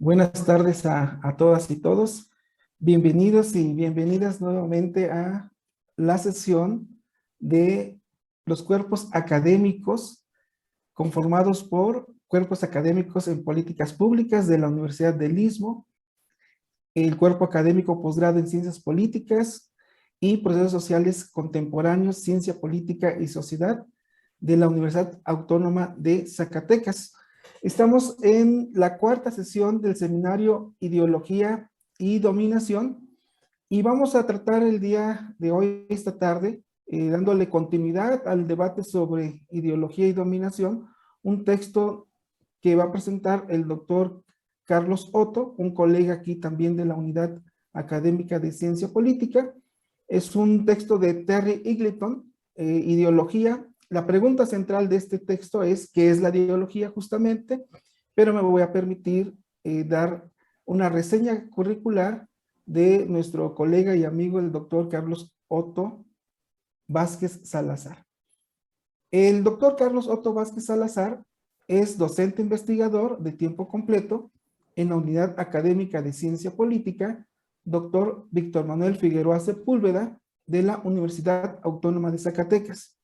Buenas tardes a todas y todos. Bienvenidos y bienvenidas nuevamente a la sesión de los cuerpos académicos conformados por cuerpos académicos en políticas públicas de la Universidad del Istmo, el cuerpo académico posgrado en ciencias políticas y procesos sociales contemporáneos, ciencia política y sociedad de la Universidad Autónoma de Zacatecas. Estamos en la cuarta sesión del seminario Ideología y Dominación y vamos a tratar el día de hoy, esta tarde, dándole continuidad al debate sobre ideología y dominación, un texto que va a presentar el doctor Carlos Otto, un colega aquí también de la Unidad Académica de Ciencia Política. Es un texto de Terry Eagleton, Ideología. La pregunta central de este texto es ¿qué es la ideología justamente? Pero me voy a permitir dar una reseña curricular de nuestro colega y amigo el doctor Carlos Otto Vázquez Salazar. El doctor Carlos Otto Vázquez Salazar es docente investigador de tiempo completo en la Unidad Académica de Ciencia Política, doctor Víctor Manuel Figueroa Sepúlveda, de la Universidad Autónoma de Zacatecas.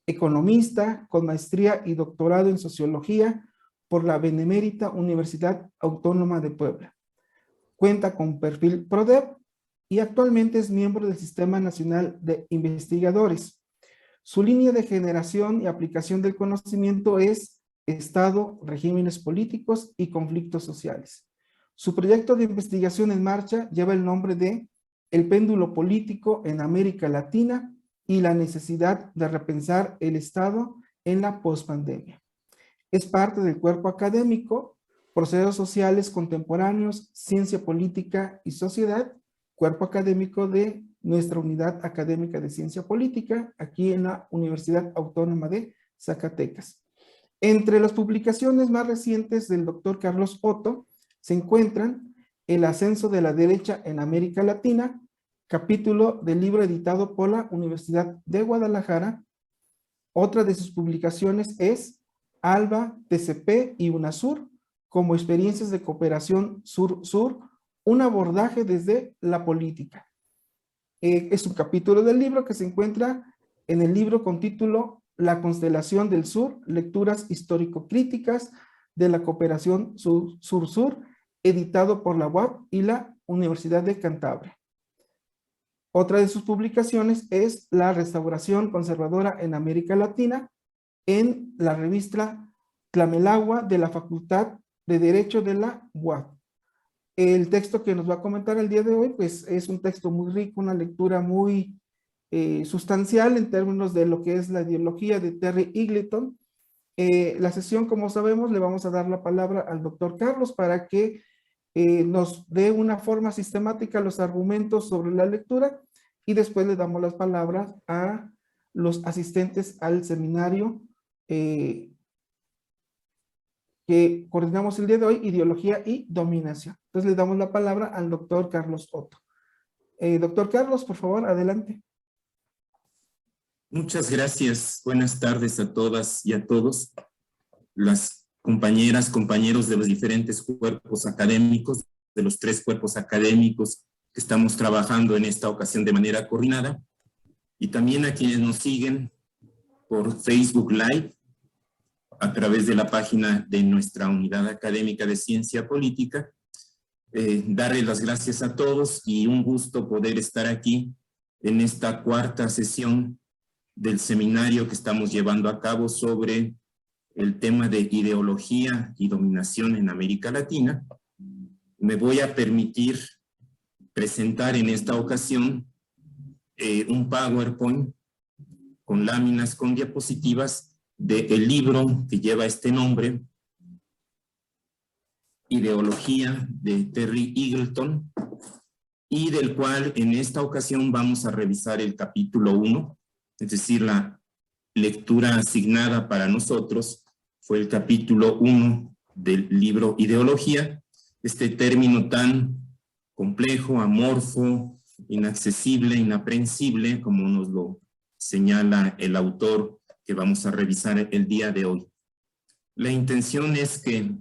Economista con maestría y doctorado en Sociología por la Benemérita Universidad Autónoma de Puebla. Cuenta con perfil PRODEP y actualmente es miembro del Sistema Nacional de Investigadores. Su línea de generación y aplicación del conocimiento es Estado, regímenes políticos y conflictos sociales. Su proyecto de investigación en marcha lleva el nombre de El péndulo político en América Latina y la necesidad de repensar el Estado en la pospandemia. Es parte del cuerpo académico Procesos Sociales Contemporáneos, Ciencia Política y Sociedad, cuerpo académico de nuestra Unidad Académica de Ciencia Política, aquí en la Universidad Autónoma de Zacatecas. Entre las publicaciones más recientes del doctor Carlos Otto se encuentran El ascenso de la derecha en América Latina, capítulo del libro editado por la Universidad de Guadalajara. Otra de sus publicaciones es ALBA, TCP y UNASUR, como experiencias de cooperación sur-sur, un abordaje desde la política. Es un capítulo del libro que se encuentra en el libro con título La constelación del sur, lecturas histórico-críticas de la cooperación sur-sur, editado por la UAP y la Universidad de Cantabria. Otra de sus publicaciones es La restauración conservadora en América Latina, en la revista Tlamelagua de la Facultad de Derecho de la UAP. El texto que nos va a comentar el día de hoy, pues es un texto muy rico, una lectura muy sustancial en términos de lo que es la ideología de Terry Eagleton. La sesión, como sabemos, le vamos a dar la palabra al doctor Carlos para que nos dé una forma sistemática los argumentos sobre la lectura y después le damos las palabras a los asistentes al seminario que coordinamos el día de hoy, Ideología y Dominación. Entonces le damos la palabra al doctor Carlos Otto. Doctor Carlos, por favor, adelante. Muchas gracias. Buenas tardes a todas y a todos. Las compañeras, compañeros de los diferentes cuerpos académicos, de los 3 cuerpos académicos que estamos trabajando en esta ocasión de manera coordinada, y también a quienes nos siguen por Facebook Live, a través de la página de nuestra Unidad Académica de Ciencia Política. Darle las gracias a todos y un gusto poder estar aquí en esta cuarta sesión del seminario que estamos llevando a cabo sobre el tema de ideología y dominación en América Latina. Me voy a permitir presentar en esta ocasión un PowerPoint con láminas, con diapositivas del libro que lleva este nombre, Ideología, de Terry Eagleton, y del cual en esta ocasión vamos a revisar el capítulo 1, es decir, la lectura asignada para nosotros fue el capítulo 1 del libro Ideología, este término tan complejo, amorfo, inaccesible, inaprehensible, como nos lo señala el autor que vamos a revisar el día de hoy. La intención es que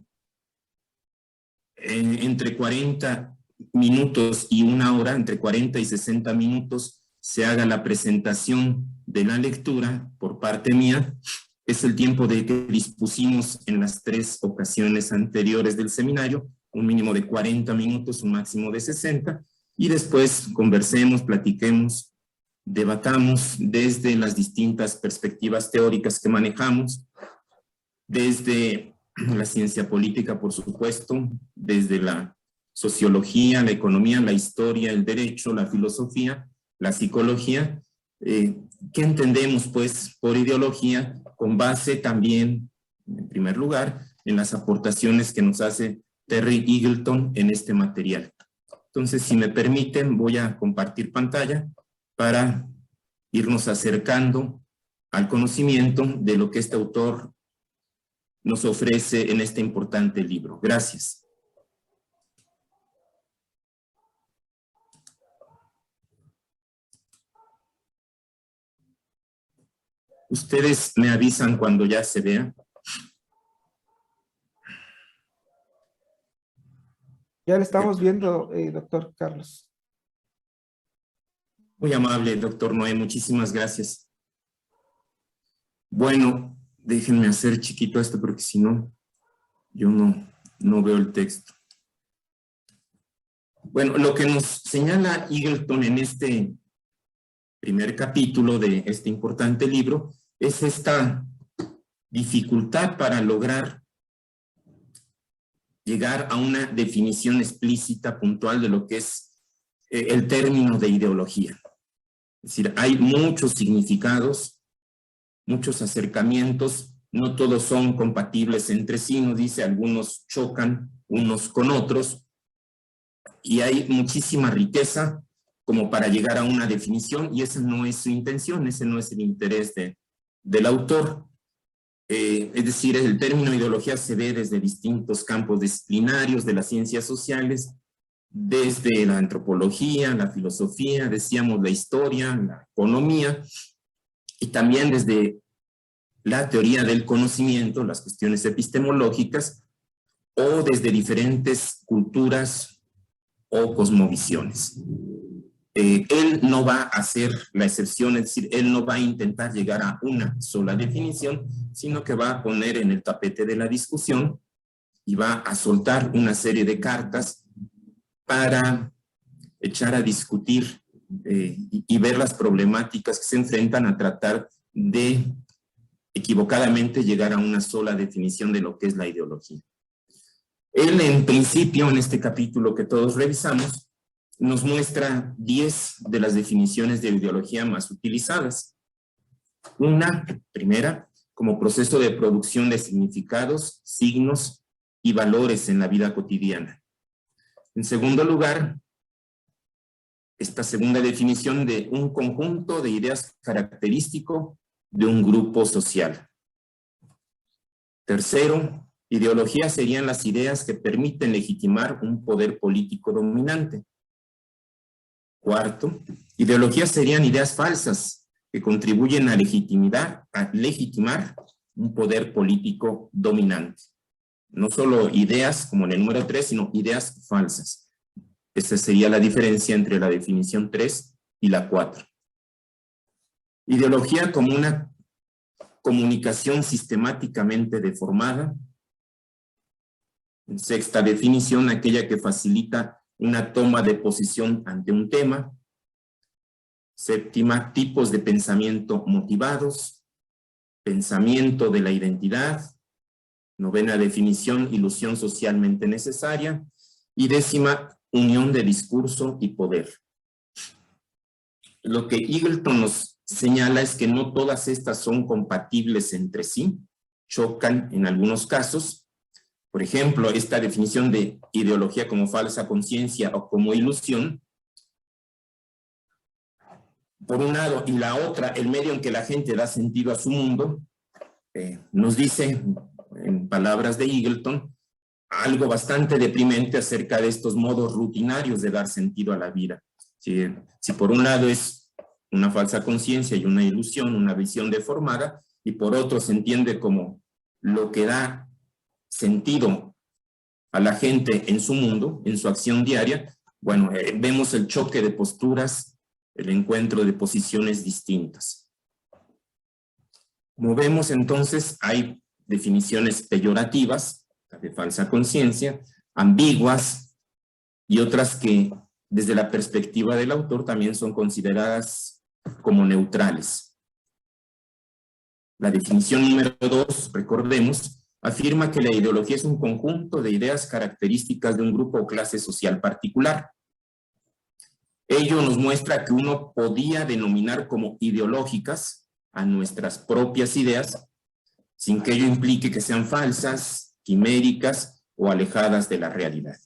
entre 40 minutos y una hora, entre 40 y 60 minutos, se haga la presentación de la lectura por parte mía. Es el tiempo de que dispusimos en las 3 ocasiones anteriores del seminario, un mínimo de 40 minutos, un máximo de 60, y después conversemos, platiquemos, debatamos desde las distintas perspectivas teóricas que manejamos, desde la ciencia política, por supuesto, desde la sociología, la economía, la historia, el derecho, la filosofía, la psicología. ¿Qué entendemos, pues, por ideología? Con base también, en primer lugar, en las aportaciones que nos hace Terry Eagleton en este material. Entonces, si me permiten, voy a compartir pantalla para irnos acercando al conocimiento de lo que este autor nos ofrece en este importante libro. Gracias. Ustedes me avisan cuando ya se vea. Ya le estamos viendo, doctor Carlos. Muy amable, doctor Noé, muchísimas gracias. Bueno, déjenme hacer chiquito esto porque si no, yo no veo el texto. Bueno, lo que nos señala Eagleton en este primer capítulo de este importante libro es esta dificultad para lograr llegar a una definición explícita, puntual de lo que es el término de ideología. Es decir, hay muchos significados, muchos acercamientos, no todos son compatibles entre sí, nos dice, algunos chocan unos con otros, y hay muchísima riqueza como para llegar a una definición, y esa no es su intención, ese no es el interés del autor. Es decir, el término ideología se ve desde distintos campos disciplinarios de las ciencias sociales, desde la antropología, la filosofía, decíamos la historia, la economía, y también desde la teoría del conocimiento, las cuestiones epistemológicas, o desde diferentes culturas o cosmovisiones. Él no va a hacer la excepción, es decir, él no va a intentar llegar a una sola definición, sino que va a poner en el tapete de la discusión y va a soltar una serie de cartas para echar a discutir y ver las problemáticas que se enfrentan a tratar de equivocadamente llegar a una sola definición de lo que es la ideología. Él, en principio, en este capítulo que todos revisamos, nos muestra 10 de las definiciones de ideología más utilizadas. Una, primera, como proceso de producción de significados, signos y valores en la vida cotidiana. En segundo lugar, esta segunda definición de un conjunto de ideas característico de un grupo social. Tercero, ideología serían las ideas que permiten legitimar un poder político dominante. Cuarto, ideologías serían ideas falsas que contribuyen a legitimar un poder político dominante. No solo ideas como en el número 3, sino ideas falsas. Esa sería la diferencia entre la definición 3 y la 4. Ideología como una comunicación sistemáticamente deformada. En sexta definición, aquella que facilita una toma de posición ante un tema. Séptima, tipos de pensamiento motivados. Pensamiento de la identidad. Novena definición, ilusión socialmente necesaria. Y décima, unión de discurso y poder. Lo que Eagleton nos señala es que no todas estas son compatibles entre sí, chocan en algunos casos. Por ejemplo, esta definición de ideología como falsa conciencia o como ilusión, por un lado, y la otra, el medio en que la gente da sentido a su mundo, nos dice, en palabras de Eagleton, algo bastante deprimente acerca de estos modos rutinarios de dar sentido a la vida. Si por un lado es una falsa conciencia y una ilusión, una visión deformada, y por otro se entiende como lo que da sentido a la gente en su mundo, en su acción diaria, bueno, vemos el choque de posturas, el encuentro de posiciones distintas. Como vemos entonces, hay definiciones peyorativas, de falsa conciencia, ambiguas y otras que desde la perspectiva del autor también son consideradas como neutrales. La definición número 2, recordemos, afirma que la ideología es un conjunto de ideas características de un grupo o clase social particular. Ello nos muestra que uno podía denominar como ideológicas a nuestras propias ideas, sin que ello implique que sean falsas, quiméricas o alejadas de la realidad.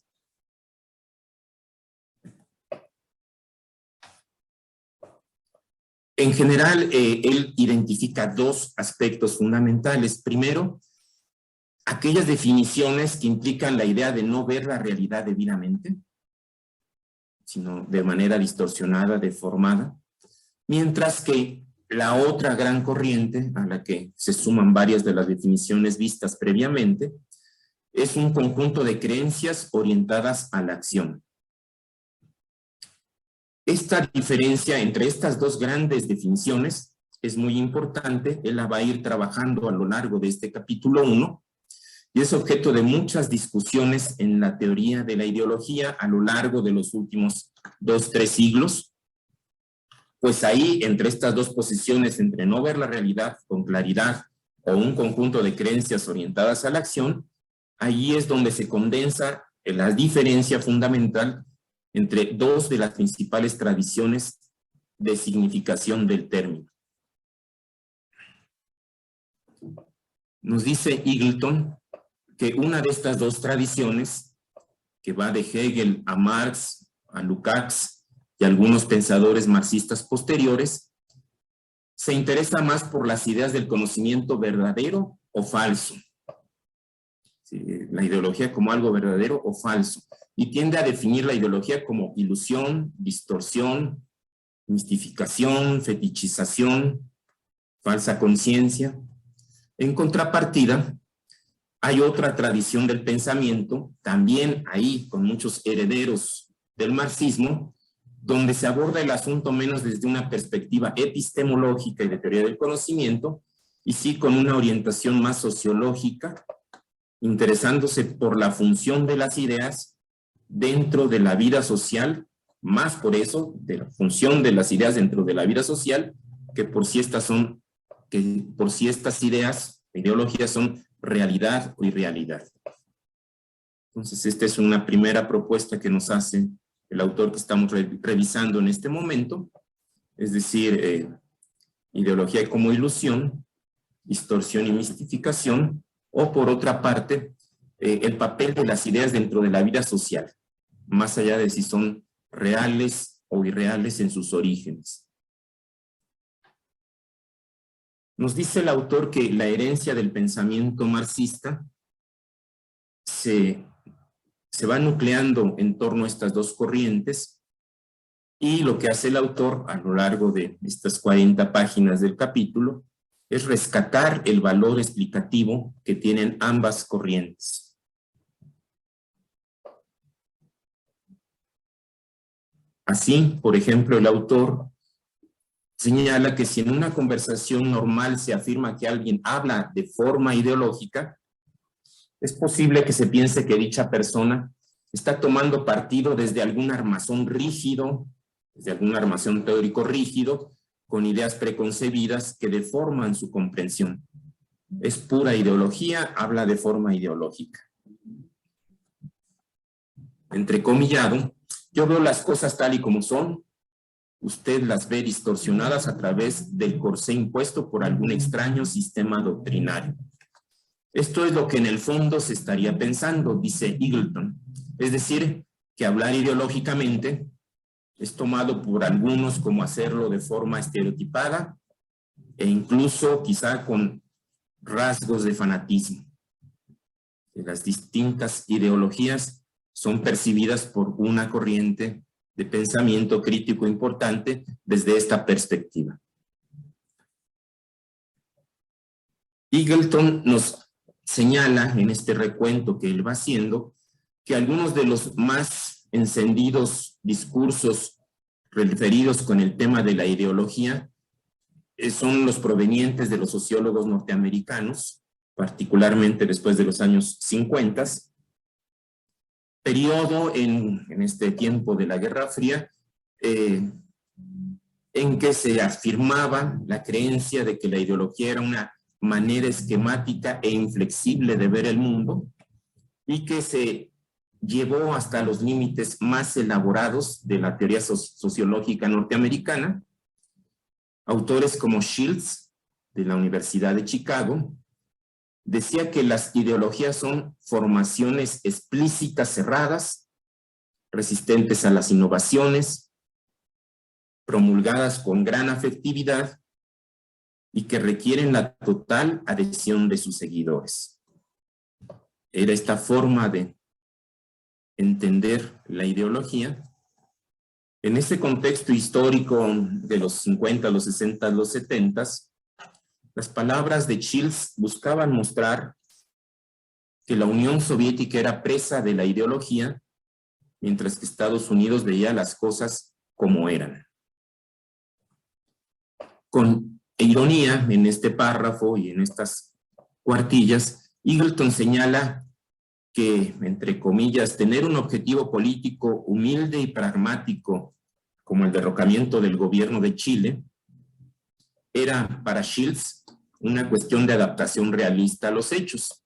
En general, él identifica dos aspectos fundamentales. Primero, aquellas definiciones que implican la idea de no ver la realidad debidamente, sino de manera distorsionada, deformada, mientras que la otra gran corriente, a la que se suman varias de las definiciones vistas previamente, es un conjunto de creencias orientadas a la acción. Esta diferencia entre estas dos grandes definiciones es muy importante. Él la va a ir trabajando a lo largo de este capítulo 1 y es objeto de muchas discusiones en la teoría de la ideología a lo largo de los últimos 2-3 siglos. Pues ahí, entre estas dos posiciones, entre no ver la realidad con claridad o un conjunto de creencias orientadas a la acción, ahí es donde se condensa la diferencia fundamental entre dos de las principales tradiciones de significación del término. Nos dice Eagleton que una de estas dos tradiciones, que va de Hegel a Marx, a Lukács y algunos pensadores marxistas posteriores, se interesa más por las ideas del conocimiento verdadero o falso. Sí, la ideología como algo verdadero o falso. Y tiende a definir la ideología como ilusión, distorsión, mistificación, fetichización, falsa conciencia. En contrapartida, hay otra tradición del pensamiento, también ahí con muchos herederos del marxismo, donde se aborda el asunto menos desde una perspectiva epistemológica y de teoría del conocimiento, y sí con una orientación más sociológica, interesándose por la función de las ideas dentro de la vida social, más por eso, de la función de las ideas dentro de la vida social, que por si estas ideas, ideologías son realidad o irrealidad. Entonces, esta es una primera propuesta que nos hace el autor que estamos revisando en este momento, es decir, ideología como ilusión, distorsión y mistificación, o por otra parte, el papel de las ideas dentro de la vida social, más allá de si son reales o irreales en sus orígenes. Nos dice el autor que la herencia del pensamiento marxista se va nucleando en torno a estas dos corrientes, y lo que hace el autor a lo largo de estas 40 páginas del capítulo es rescatar el valor explicativo que tienen ambas corrientes. Así, por ejemplo, el autor señala que si en una conversación normal se afirma que alguien habla de forma ideológica, es posible que se piense que dicha persona está tomando partido desde algún armazón rígido, desde algún armazón teórico rígido, con ideas preconcebidas que deforman su comprensión. Es pura ideología, habla de forma ideológica. Entrecomillado, yo veo las cosas tal y como son, usted las ve distorsionadas a través del corsé impuesto por algún extraño sistema doctrinario. Esto es lo que en el fondo se estaría pensando, dice Eagleton. Es decir, que hablar ideológicamente es tomado por algunos como hacerlo de forma estereotipada e incluso quizá con rasgos de fanatismo. Las distintas ideologías son percibidas por una corriente de pensamiento crítico importante desde esta perspectiva. Eagleton nos señala en este recuento que él va haciendo que algunos de los más encendidos discursos referidos con el tema de la ideología son los provenientes de los sociólogos norteamericanos, particularmente después de los años 50, periodo en este tiempo de la Guerra Fría, en que se afirmaba la creencia de que la ideología era una manera esquemática e inflexible de ver el mundo y que se llevó hasta los límites más elaborados de la teoría sociológica norteamericana. Autores como Shields, de la Universidad de Chicago, decía que las ideologías son formaciones explícitas cerradas, resistentes a las innovaciones, promulgadas con gran afectividad y que requieren la total adhesión de sus seguidores. Era esta forma de entender la ideología. En ese contexto histórico de los 50, los 60, los 70, las palabras de Shields buscaban mostrar que la Unión Soviética era presa de la ideología, mientras que Estados Unidos veía las cosas como eran. Con ironía, en este párrafo y en estas cuartillas, Eagleton señala que, entre comillas, tener un objetivo político humilde y pragmático como el derrocamiento del gobierno de Chile era para Shields una cuestión de adaptación realista a los hechos,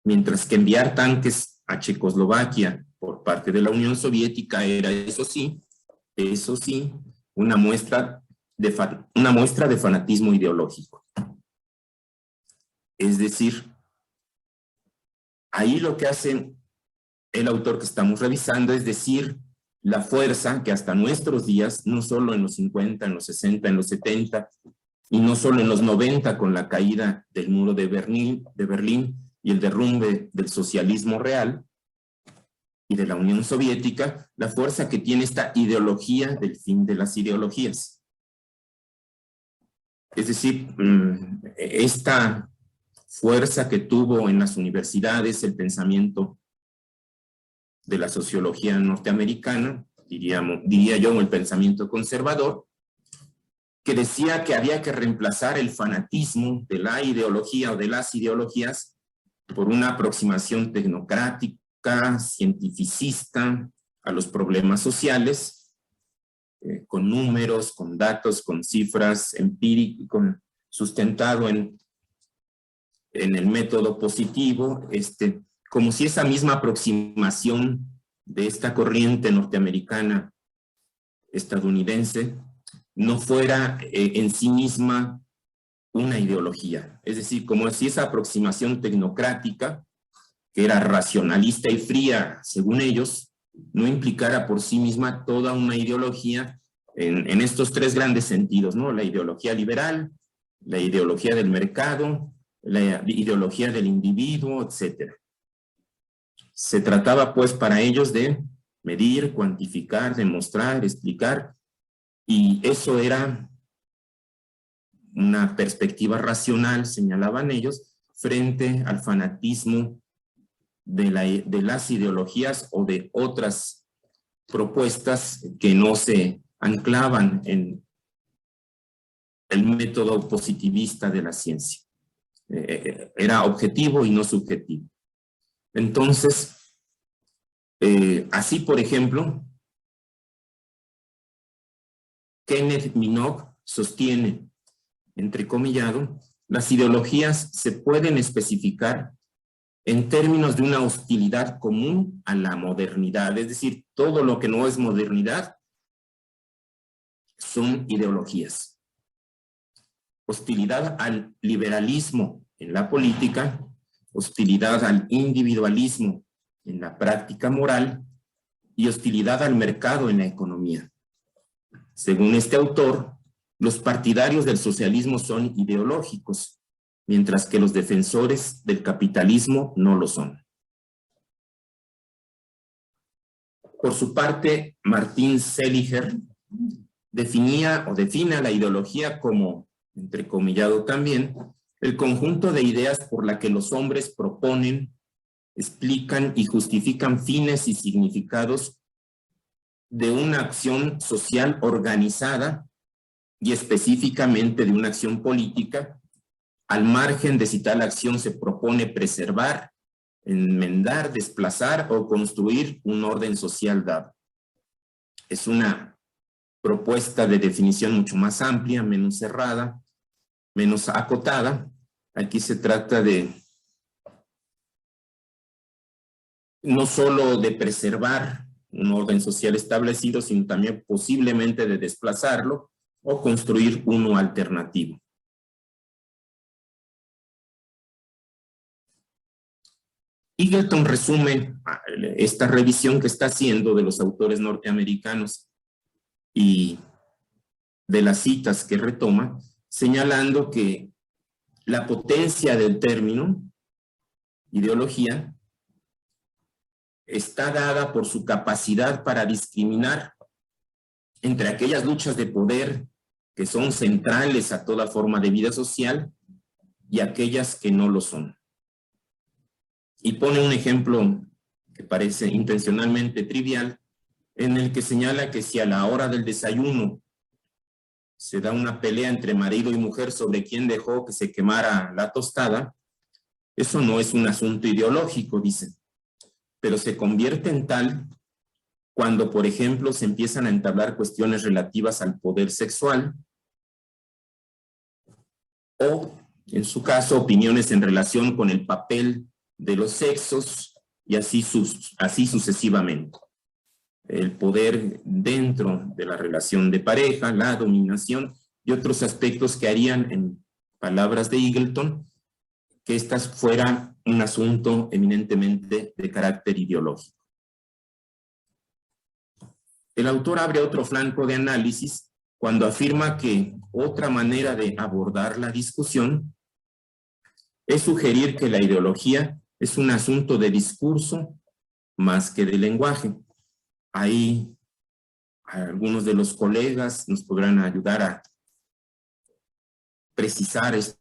mientras que enviar tanques a Checoslovaquia por parte de la Unión Soviética era, eso sí, una muestra de fanatismo ideológico. Es decir, ahí lo que hace el autor que estamos revisando es decir, la fuerza que hasta nuestros días, no solo en los 50, en los 60, en los 70, y no solo en los 90 con la caída del muro de Berlín y el derrumbe del socialismo real y de la Unión Soviética, la fuerza que tiene esta ideología del fin de las ideologías. Es decir, esta fuerza que tuvo en las universidades el pensamiento de la sociología norteamericana, diría yo, el pensamiento conservador, que decía que había que reemplazar el fanatismo de la ideología o de las ideologías por una aproximación tecnocrática, cientificista a los problemas sociales, con números, con datos, con cifras, empírico, sustentado en el método positivo, como si esa misma aproximación de esta corriente norteamericana estadounidense no fuera en sí misma una ideología. Es decir, como si esa aproximación tecnocrática, que era racionalista y fría, según ellos, no implicara por sí misma toda una ideología en estos tres grandes sentidos, ¿no? La ideología liberal, la ideología del mercado, la ideología del individuo, etc. Se trataba, pues, para ellos de medir, cuantificar, demostrar, explicar, y eso era una perspectiva racional, señalaban ellos, frente al fanatismo de las ideologías o de otras propuestas que no se anclaban en el método positivista de la ciencia. Era objetivo y no subjetivo. Entonces, así, por ejemplo, Kenneth Minogue sostiene, entrecomillado, las ideologías se pueden especificar en términos de una hostilidad común a la modernidad, es decir, todo lo que no es modernidad son ideologías. Hostilidad al liberalismo en la política, hostilidad al individualismo en la práctica moral y hostilidad al mercado en la economía. Según este autor, los partidarios del socialismo son ideológicos, mientras que los defensores del capitalismo no lo son. Por su parte, Martin Seliger define a la ideología como, entrecomillado también, el conjunto de ideas por la que los hombres proponen explican y justifican fines y significados de una acción social organizada y específicamente de una acción política, al margen de si tal acción se propone preservar, enmendar, desplazar o construir un orden social dado. Es una propuesta de definición mucho más amplia, menos cerrada, menos acotada. Aquí se trata de no solo de preservar un orden social establecido, sino también posiblemente de desplazarlo o construir uno alternativo. Eagleton resume esta revisión que está haciendo de los autores norteamericanos y de las citas que retoma, señalando que la potencia del término ideología está dada por su capacidad para discriminar entre aquellas luchas de poder que son centrales a toda forma de vida social y aquellas que no lo son. Y pone un ejemplo que parece intencionalmente trivial, en el que señala que si a la hora del desayuno se da una pelea entre marido y mujer sobre quién dejó que se quemara la tostada, eso no es un asunto ideológico, dice, pero se convierte en tal cuando, por ejemplo, se empiezan a entablar cuestiones relativas al poder sexual o, en su caso, opiniones en relación con el papel de los sexos y así sucesivamente. El poder dentro de la relación de pareja, la dominación y otros aspectos que harían, en palabras de Eagleton, que estas fuera un asunto eminentemente de carácter ideológico. El autor abre otro flanco de análisis cuando afirma que otra manera de abordar la discusión es sugerir que la ideología es un asunto de discurso más que de lenguaje. Ahí algunos de los colegas nos podrán ayudar a precisar esto.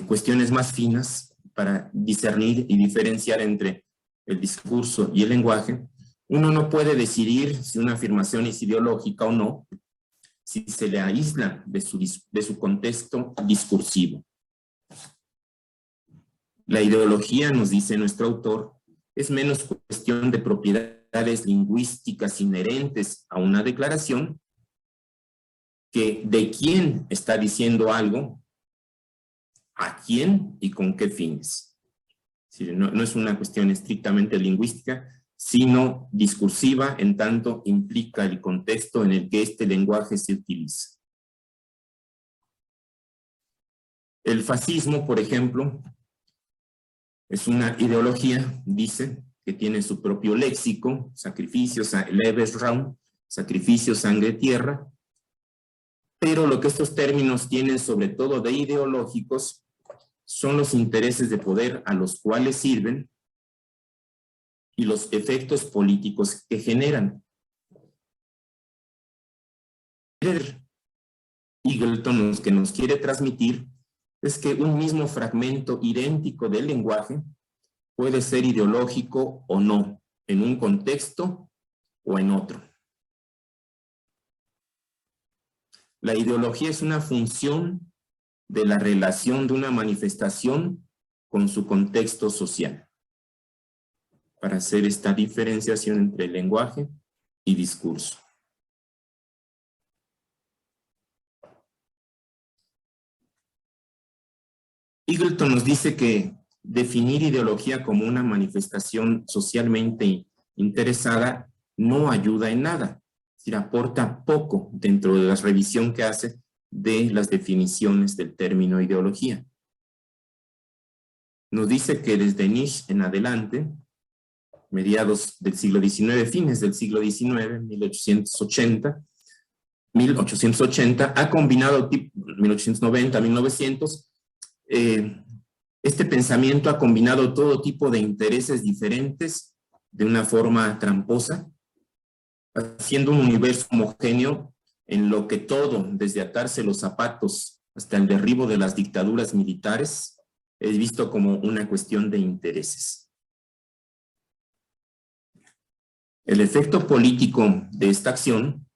Cuestiones más finas para discernir y diferenciar entre el discurso y el lenguaje. Uno no puede decidir si una afirmación es ideológica o no, si se le aísla de su contexto discursivo. La ideología, nos dice nuestro autor, es menos cuestión de propiedades lingüísticas inherentes a una declaración que de quién está diciendo algo, a quién y con qué fines. No es una cuestión estrictamente lingüística, sino discursiva, en tanto implica el contexto en el que este lenguaje se utiliza. El fascismo, por ejemplo, es una ideología, dice, que tiene su propio léxico, sacrificios, Lebensraum, sacrificio, sangre, tierra, pero lo que estos términos tienen sobre todo de ideológicos son los intereses de poder a los cuales sirven y los efectos políticos que generan. Eagleton lo que nos quiere transmitir es que un mismo fragmento idéntico del lenguaje puede ser ideológico o no, en un contexto o en otro. La ideología es una función de la relación de una manifestación con su contexto social, para hacer esta diferenciación entre lenguaje y discurso. Eagleton nos dice que definir ideología como una manifestación socialmente interesada no ayuda en nada, es decir, aporta poco dentro de la revisión que hace de las definiciones del término ideología. Nos dice que desde Nietzsche en adelante, mediados del siglo XIX, fines del siglo XIX, 1880, ha combinado, 1890, 1900, este pensamiento ha combinado todo tipo de intereses diferentes de una forma tramposa, haciendo un universo homogéneo en lo que todo, desde atarse los zapatos hasta el derribo de las dictaduras militares, es visto como una cuestión de intereses. El efecto político de esta acción,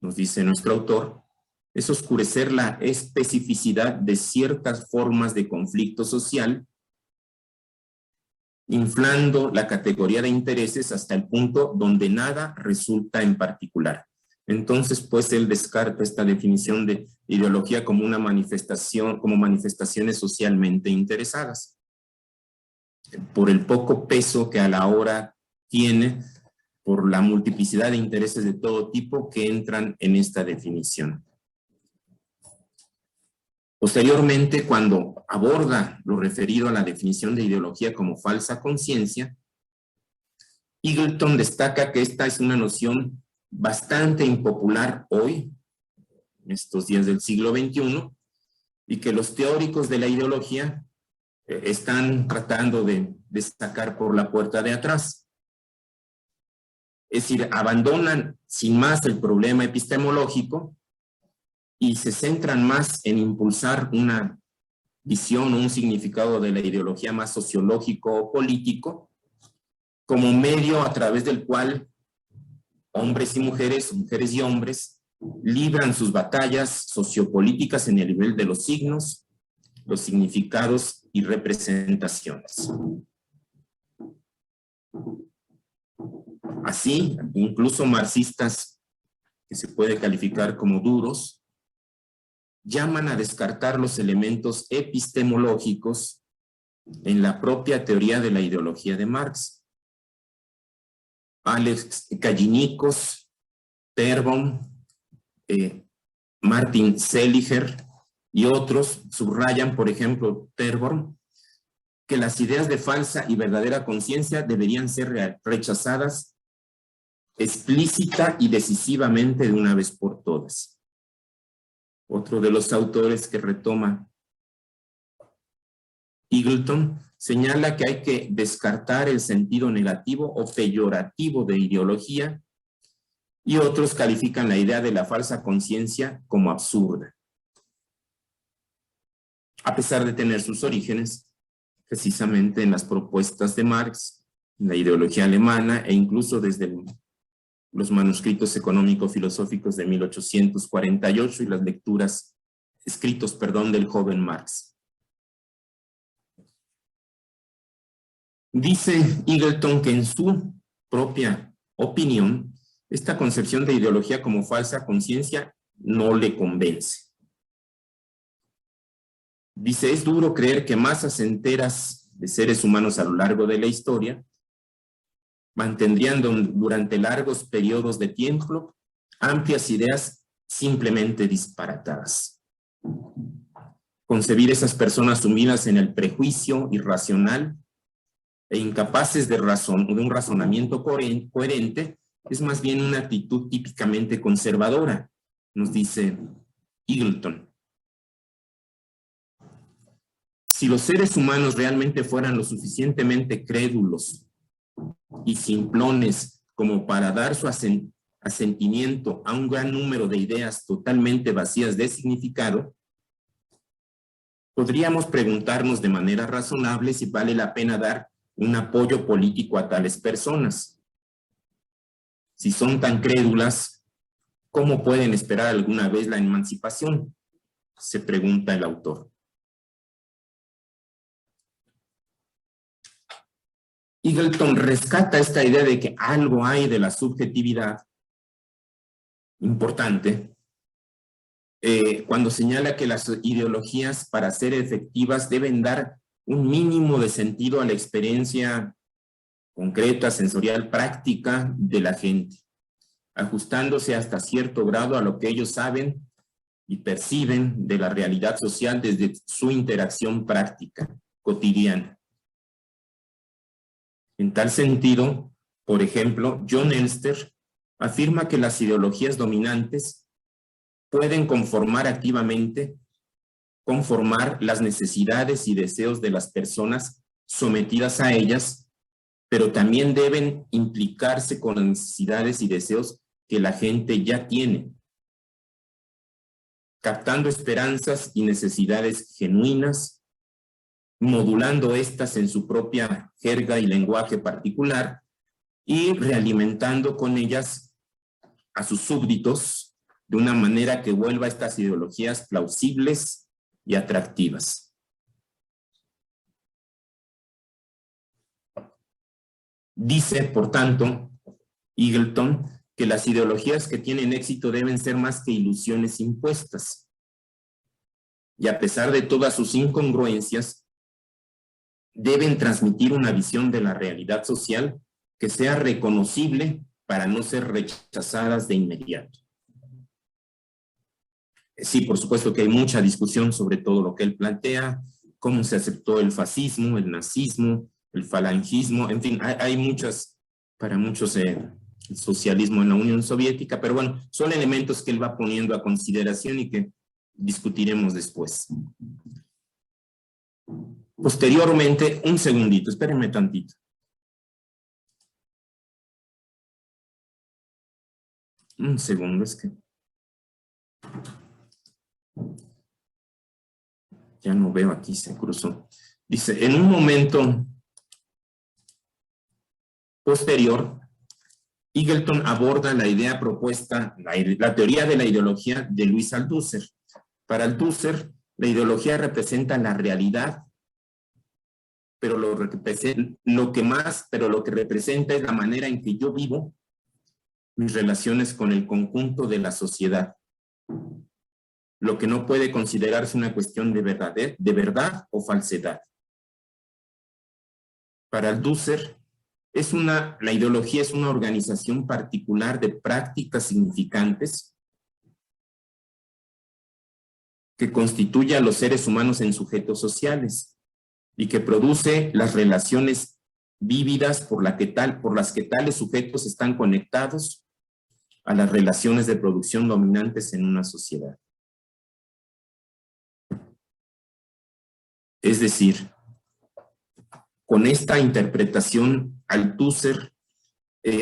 nos dice nuestro autor, es oscurecer la especificidad de ciertas formas de conflicto social, inflando la categoría de intereses hasta el punto donde nada resulta en particular. Entonces, pues, él descarta esta definición de ideología como una manifestación, como manifestaciones socialmente interesadas, por el poco peso que a la hora tiene, por la multiplicidad de intereses de todo tipo que entran en esta definición. Posteriormente, cuando aborda lo referido a la definición de ideología como falsa conciencia, Eagleton destaca que esta es una noción bastante impopular hoy, en estos días del siglo XXI, y que los teóricos de la ideología están tratando de sacar por la puerta de atrás. Es decir, abandonan sin más el problema epistemológico y se centran más en impulsar una visión o un significado de la ideología más sociológico o político, como medio a través del cual hombres y mujeres, mujeres y hombres, libran sus batallas sociopolíticas en el nivel de los signos, los significados y representaciones. Así, incluso marxistas que se puede calificar como duros, llaman a descartar los elementos epistemológicos en la propia teoría de la ideología de Marx. Alex Callinicos, Terborn, Martin Seliger y otros subrayan, por ejemplo, Terborn, que las ideas de falsa y verdadera conciencia deberían ser rechazadas explícita y decisivamente de una vez por todas. Otro de los autores que retoma Eagleton señala que hay que descartar el sentido negativo o peyorativo de ideología, y otros califican la idea de la falsa conciencia como absurda, a pesar de tener sus orígenes precisamente en las propuestas de Marx, en la ideología alemana e incluso desde los manuscritos económico-filosóficos de 1848 y las escritos del joven Marx. Dice Eagleton que en su propia opinión, esta concepción de ideología como falsa conciencia no le convence. Dice, es duro creer que masas enteras de seres humanos a lo largo de la historia mantendrían durante largos periodos de tiempo amplias ideas simplemente disparatadas. Concebir esas personas sumidas en el prejuicio irracional e incapaces de un razonamiento coherente es más bien una actitud típicamente conservadora, nos dice Eagleton. Si los seres humanos realmente fueran lo suficientemente crédulos y simplones como para dar su asentimiento a un gran número de ideas totalmente vacías de significado, podríamos preguntarnos de manera razonable si vale la pena dar un apoyo político a tales personas. Si son tan crédulas, ¿cómo pueden esperar alguna vez la emancipación?, se pregunta el autor. Eagleton rescata esta idea de que algo hay de la subjetividad importante cuando señala que las ideologías, para ser efectivas, deben dar un mínimo de sentido a la experiencia concreta, sensorial, práctica de la gente, ajustándose hasta cierto grado a lo que ellos saben y perciben de la realidad social desde su interacción práctica, cotidiana. En tal sentido, por ejemplo, John Elster afirma que las ideologías dominantes pueden activamente conformar las necesidades y deseos de las personas sometidas a ellas pero también deben implicarse con las necesidades y deseos que la gente ya tiene, captando esperanzas y necesidades genuinas, modulando estas en su propia jerga y lenguaje particular y realimentando con ellas a sus súbditos de una manera que vuelva estas ideologías plausibles y atractivas. Dice, por tanto, Eagleton, que las ideologías que tienen éxito deben ser más que ilusiones impuestas. Y a pesar de todas sus incongruencias, deben transmitir una visión de la realidad social que sea reconocible para no ser rechazadas de inmediato. Sí, por supuesto que hay mucha discusión sobre todo lo que él plantea, cómo se aceptó el fascismo, el nazismo, el falangismo, en fin, hay muchas, para muchos, el socialismo en la Unión Soviética, pero bueno, son elementos que él va poniendo a consideración y que discutiremos después. Posteriormente, un segundito, espérenme tantito. Un segundo, es que ya no veo aquí, se cruzó. Dice, en un momento posterior, Eagleton aborda la idea propuesta, la teoría de la ideología de Luis Althusser. Para Althusser, la ideología representa la realidad, pero lo que representa es la manera en que yo vivo mis relaciones con el conjunto de la sociedad. Lo que no puede considerarse una cuestión de verdad o falsedad. Para Althusser, la ideología es una organización particular de prácticas significantes que constituye a los seres humanos en sujetos sociales y que produce las relaciones vívidas por las que tales sujetos están conectados a las relaciones de producción dominantes en una sociedad. Es decir, con esta interpretación, Althusser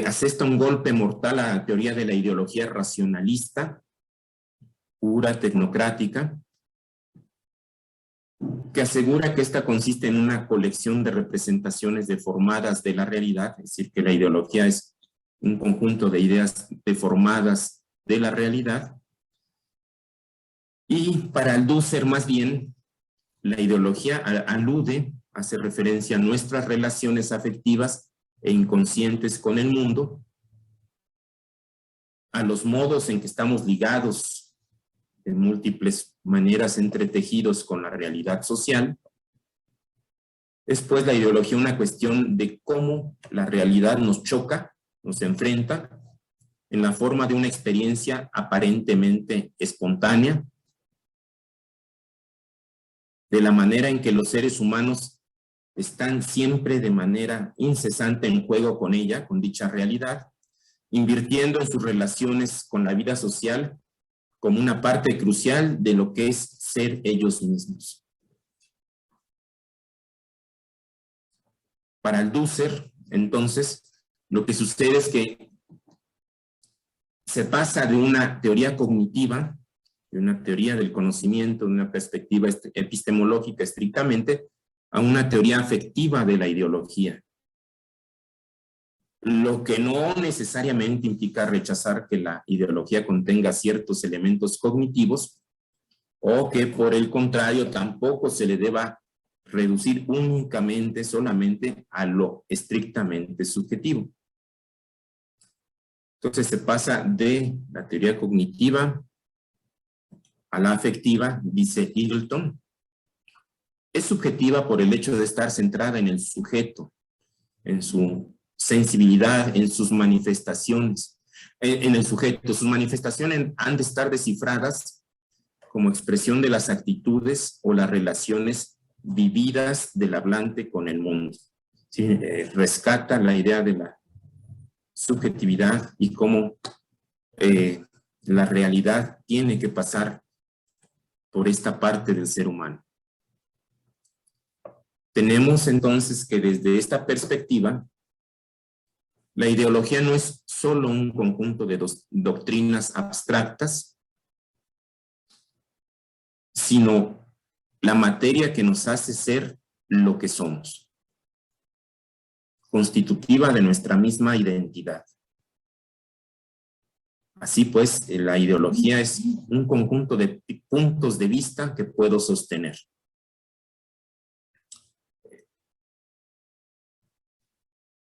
asesta un golpe mortal a la teoría de la ideología racionalista, pura, tecnocrática, que asegura que esta consiste en una colección de representaciones deformadas de la realidad, es decir, que la ideología es un conjunto de ideas deformadas de la realidad. Y para Althusser, más bien, la ideología hace referencia a nuestras relaciones afectivas e inconscientes con el mundo, a los modos en que estamos ligados de múltiples maneras entretejidos con la realidad social. Es pues la ideología una cuestión de cómo la realidad nos choca, nos enfrenta, en la forma de una experiencia aparentemente espontánea, de la manera en que los seres humanos están siempre de manera incesante en juego con ella, con dicha realidad, invirtiendo en sus relaciones con la vida social como una parte crucial de lo que es ser ellos mismos. Para Althusser, entonces, lo que sucede es que se pasa de una teoría cognitiva, de una teoría del conocimiento, de una perspectiva epistemológica estrictamente, a una teoría afectiva de la ideología. Lo que no necesariamente implica rechazar que la ideología contenga ciertos elementos cognitivos, o que por el contrario tampoco se le deba reducir únicamente, solamente a lo estrictamente subjetivo. Entonces se pasa de la teoría cognitiva a la afectiva, dice Eagleton. Es subjetiva por el hecho de estar centrada en el sujeto, en su sensibilidad, en sus manifestaciones, en el sujeto. Sus manifestaciones han de estar descifradas como expresión de las actitudes o las relaciones vividas del hablante con el mundo. Sí, rescata la idea de la subjetividad y cómo la realidad tiene que pasar por esta parte del ser humano. Tenemos entonces que desde esta perspectiva La ideología no es solo un conjunto de doctrinas abstractas, sino la materia que nos hace ser lo que somos, constitutiva de nuestra misma identidad. Así pues, la ideología es un conjunto de puntos de vista que puedo sostener.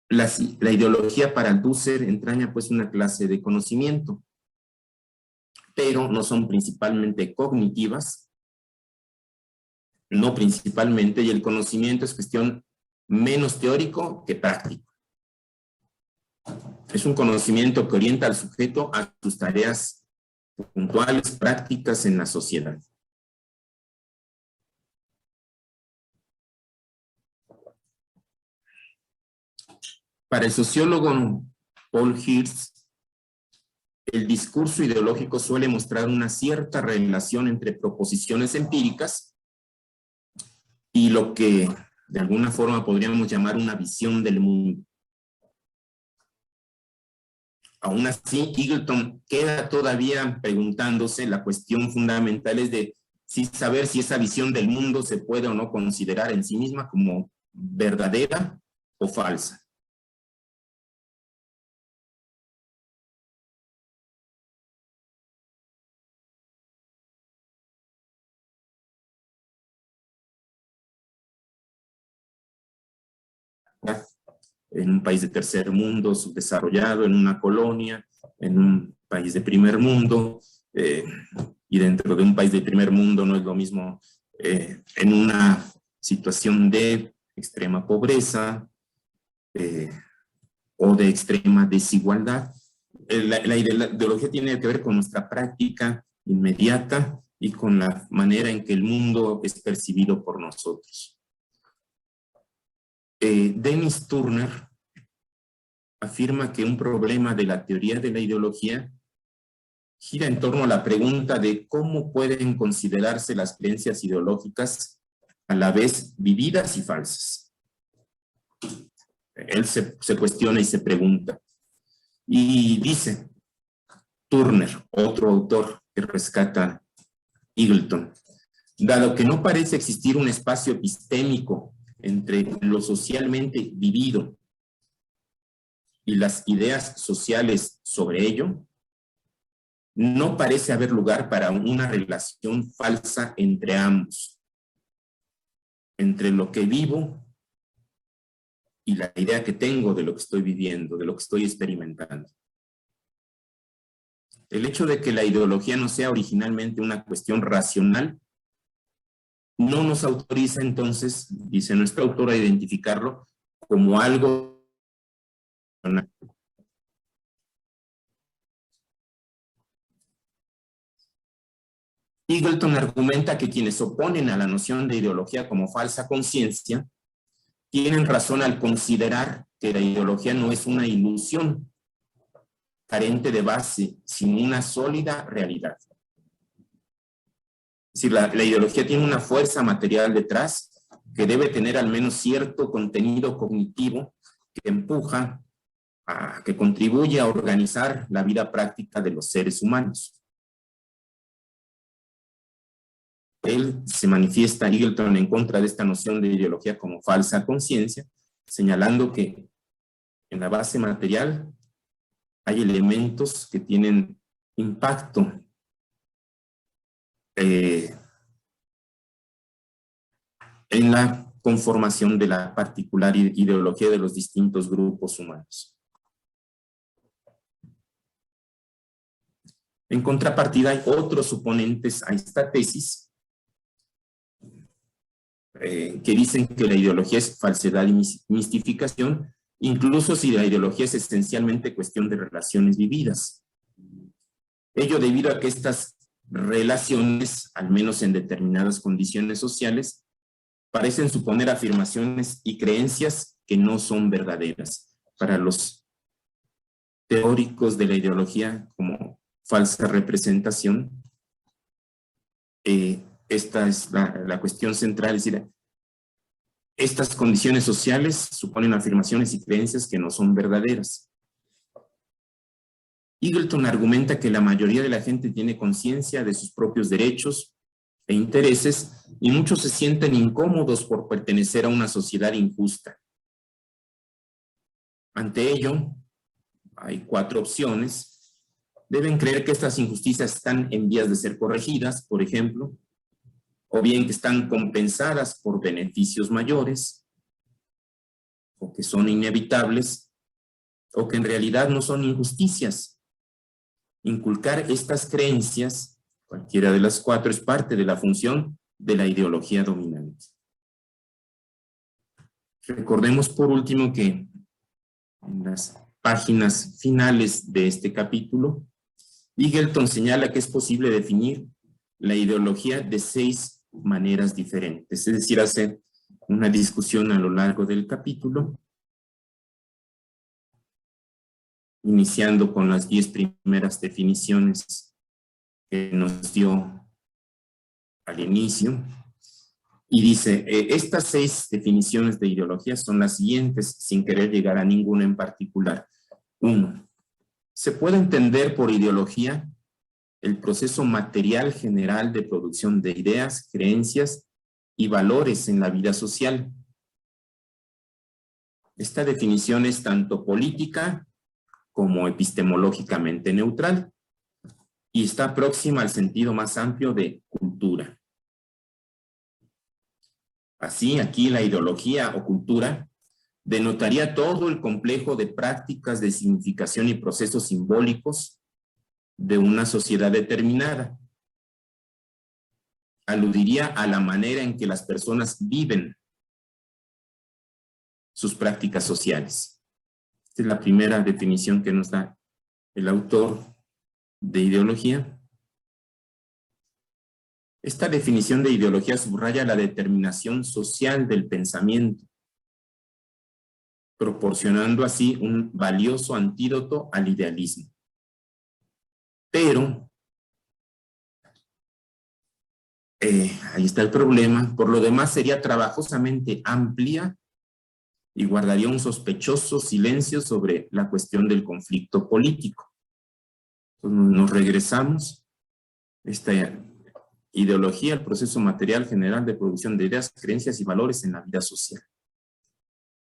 La ideología para Althusser entraña pues una clase de conocimiento, pero no son principalmente cognitivas, no principalmente, y el conocimiento es cuestión menos teórico que práctico. Es un conocimiento que orienta al sujeto a sus tareas puntuales, prácticas en la sociedad. Para el sociólogo Paul Hirsch, el discurso ideológico suele mostrar una cierta relación entre proposiciones empíricas y lo que de alguna forma podríamos llamar una visión del mundo. Aún así, Eagleton queda todavía preguntándose, la cuestión fundamental es de saber si esa visión del mundo se puede o no considerar en sí misma como verdadera o falsa. En un país de tercer mundo, subdesarrollado, en una colonia, en un país de primer mundo, y dentro de un país de primer mundo no es lo mismo en una situación de extrema pobreza o de extrema desigualdad. La ideología tiene que ver con nuestra práctica inmediata y con la manera en que el mundo es percibido por nosotros. Dennis Turner afirma que un problema de la teoría de la ideología gira en torno a la pregunta de cómo pueden considerarse las creencias ideológicas a la vez vividas y falsas. Él se cuestiona y se pregunta. Y dice Turner, otro autor que rescata Eagleton, dado que no parece existir un espacio epistémico entre lo socialmente vivido y las ideas sociales sobre ello, no parece haber lugar para una relación falsa entre ambos, entre lo que vivo y la idea que tengo de lo que estoy viviendo, de lo que estoy experimentando. El hecho de que la ideología no sea originalmente una cuestión racional no nos autoriza entonces, dice nuestro autor, a identificarlo como algo racional. Eagleton argumenta que quienes oponen a la noción de ideología como falsa conciencia tienen razón al considerar que la ideología no es una ilusión carente de base, sino una sólida realidad. Es decir, la ideología tiene una fuerza material detrás que debe tener al menos cierto contenido cognitivo que empuja, que contribuye a organizar la vida práctica de los seres humanos. Él se manifiesta, Eagleton, en contra de esta noción de ideología como falsa conciencia, señalando que en la base material hay elementos que tienen impacto en la conformación de la particular ideología de los distintos grupos humanos. En contrapartida, hay otros oponentes a esta tesis que dicen que la ideología es falsedad y mistificación, incluso si la ideología es esencialmente cuestión de relaciones vividas. Ello debido a que estas relaciones, al menos en determinadas condiciones sociales, parecen suponer afirmaciones y creencias que no son verdaderas. Para los teóricos de la ideología como falsa representación, esta es la cuestión central, es decir, estas condiciones sociales suponen afirmaciones y creencias que no son verdaderas. Eagleton argumenta que la mayoría de la gente tiene conciencia de sus propios derechos e intereses y muchos se sienten incómodos por pertenecer a una sociedad injusta. Ante ello, hay 4 opciones. Deben creer que estas injusticias están en vías de ser corregidas, por ejemplo, o bien que están compensadas por beneficios mayores, o que son inevitables, o que en realidad no son injusticias. Inculcar estas creencias, cualquiera de las 4, es parte de la función de la ideología dominante. Recordemos por último que en las páginas finales de este capítulo, Eagleton señala que es posible definir la ideología de 6 maneras diferentes, es decir, hace una discusión a lo largo del capítulo, iniciando con las 10 primeras definiciones que nos dio al inicio, y dice, estas 6 definiciones de ideología son las siguientes, sin querer llegar a ninguna en particular. 1. Se puede entender por ideología el proceso material general de producción de ideas, creencias y valores en la vida social. Esta definición es tanto política como epistemológicamente neutral y está próxima al sentido más amplio de cultura. Así, aquí la ideología o cultura denotaría todo el complejo de prácticas de significación y procesos simbólicos de una sociedad determinada. Aludiría a la manera en que las personas viven sus prácticas sociales. Esta es la primera definición que nos da el autor de ideología. Esta definición de ideología subraya la determinación social del pensamiento, proporcionando así un valioso antídoto al idealismo. Pero, ahí está el problema, por lo demás sería trabajosamente amplia y guardaría un sospechoso silencio sobre la cuestión del conflicto político. Entonces nos regresamos a esta ideología, el proceso material general de producción de ideas, creencias y valores en la vida social.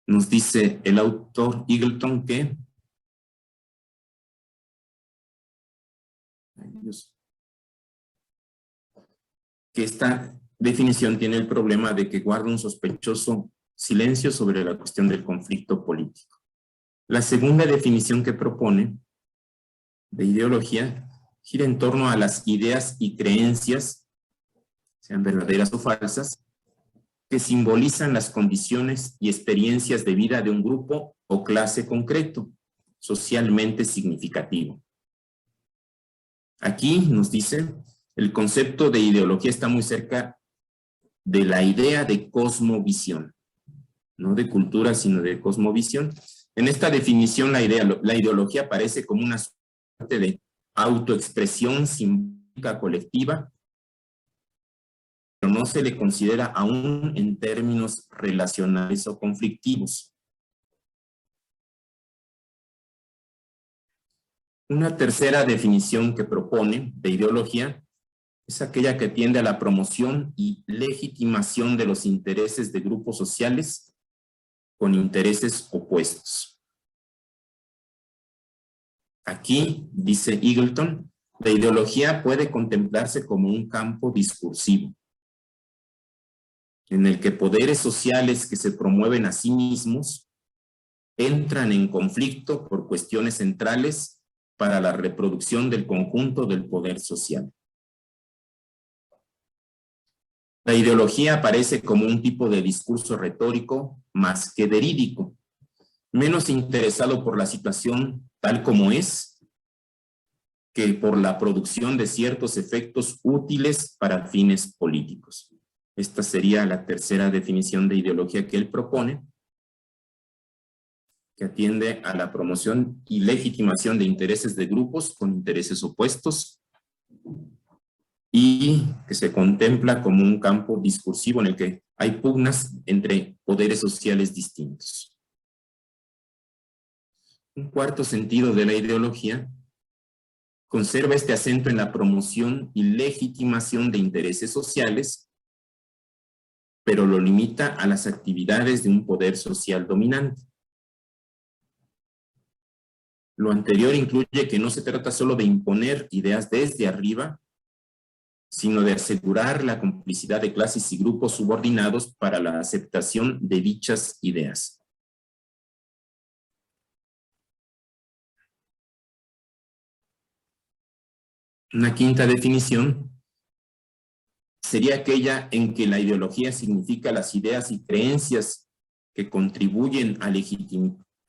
Nos dice el autor Eagleton que esta definición tiene el problema de que guarda un sospechoso silencio sobre la cuestión del conflicto político. La segunda definición que propone de ideología gira en torno a las ideas y creencias, sean verdaderas o falsas, que simbolizan las condiciones y experiencias de vida de un grupo o clase concreto, socialmente significativo. Aquí nos dice, el concepto de ideología está muy cerca de la idea de cosmovisión, no de cultura, sino de cosmovisión. En esta definición, la ideología aparece como una suerte de autoexpresión simbólica colectiva, pero no se le considera aún en términos relacionales o conflictivos. Una tercera definición que propone de ideología es aquella que tiende a la promoción y legitimación de los intereses de grupos sociales con intereses opuestos. Aquí, dice Eagleton, la ideología puede contemplarse como un campo discursivo, en el que poderes sociales que se promueven a sí mismos entran en conflicto por cuestiones centrales para la reproducción del conjunto del poder social. La ideología aparece como un tipo de discurso retórico más que verídico, menos interesado por la situación tal como es, que por la producción de ciertos efectos útiles para fines políticos. Esta sería la tercera definición de ideología que él propone, que atiende a la promoción y legitimación de intereses de grupos con intereses opuestos y que se contempla como un campo discursivo en el que hay pugnas entre poderes sociales distintos. Un cuarto sentido de la ideología conserva este acento en la promoción y legitimación de intereses sociales, pero lo limita a las actividades de un poder social dominante. Lo anterior incluye que no se trata solo de imponer ideas desde arriba, sino de asegurar la complicidad de clases y grupos subordinados para la aceptación de dichas ideas. Una quinta definición sería aquella en que la ideología significa las ideas y creencias que contribuyen a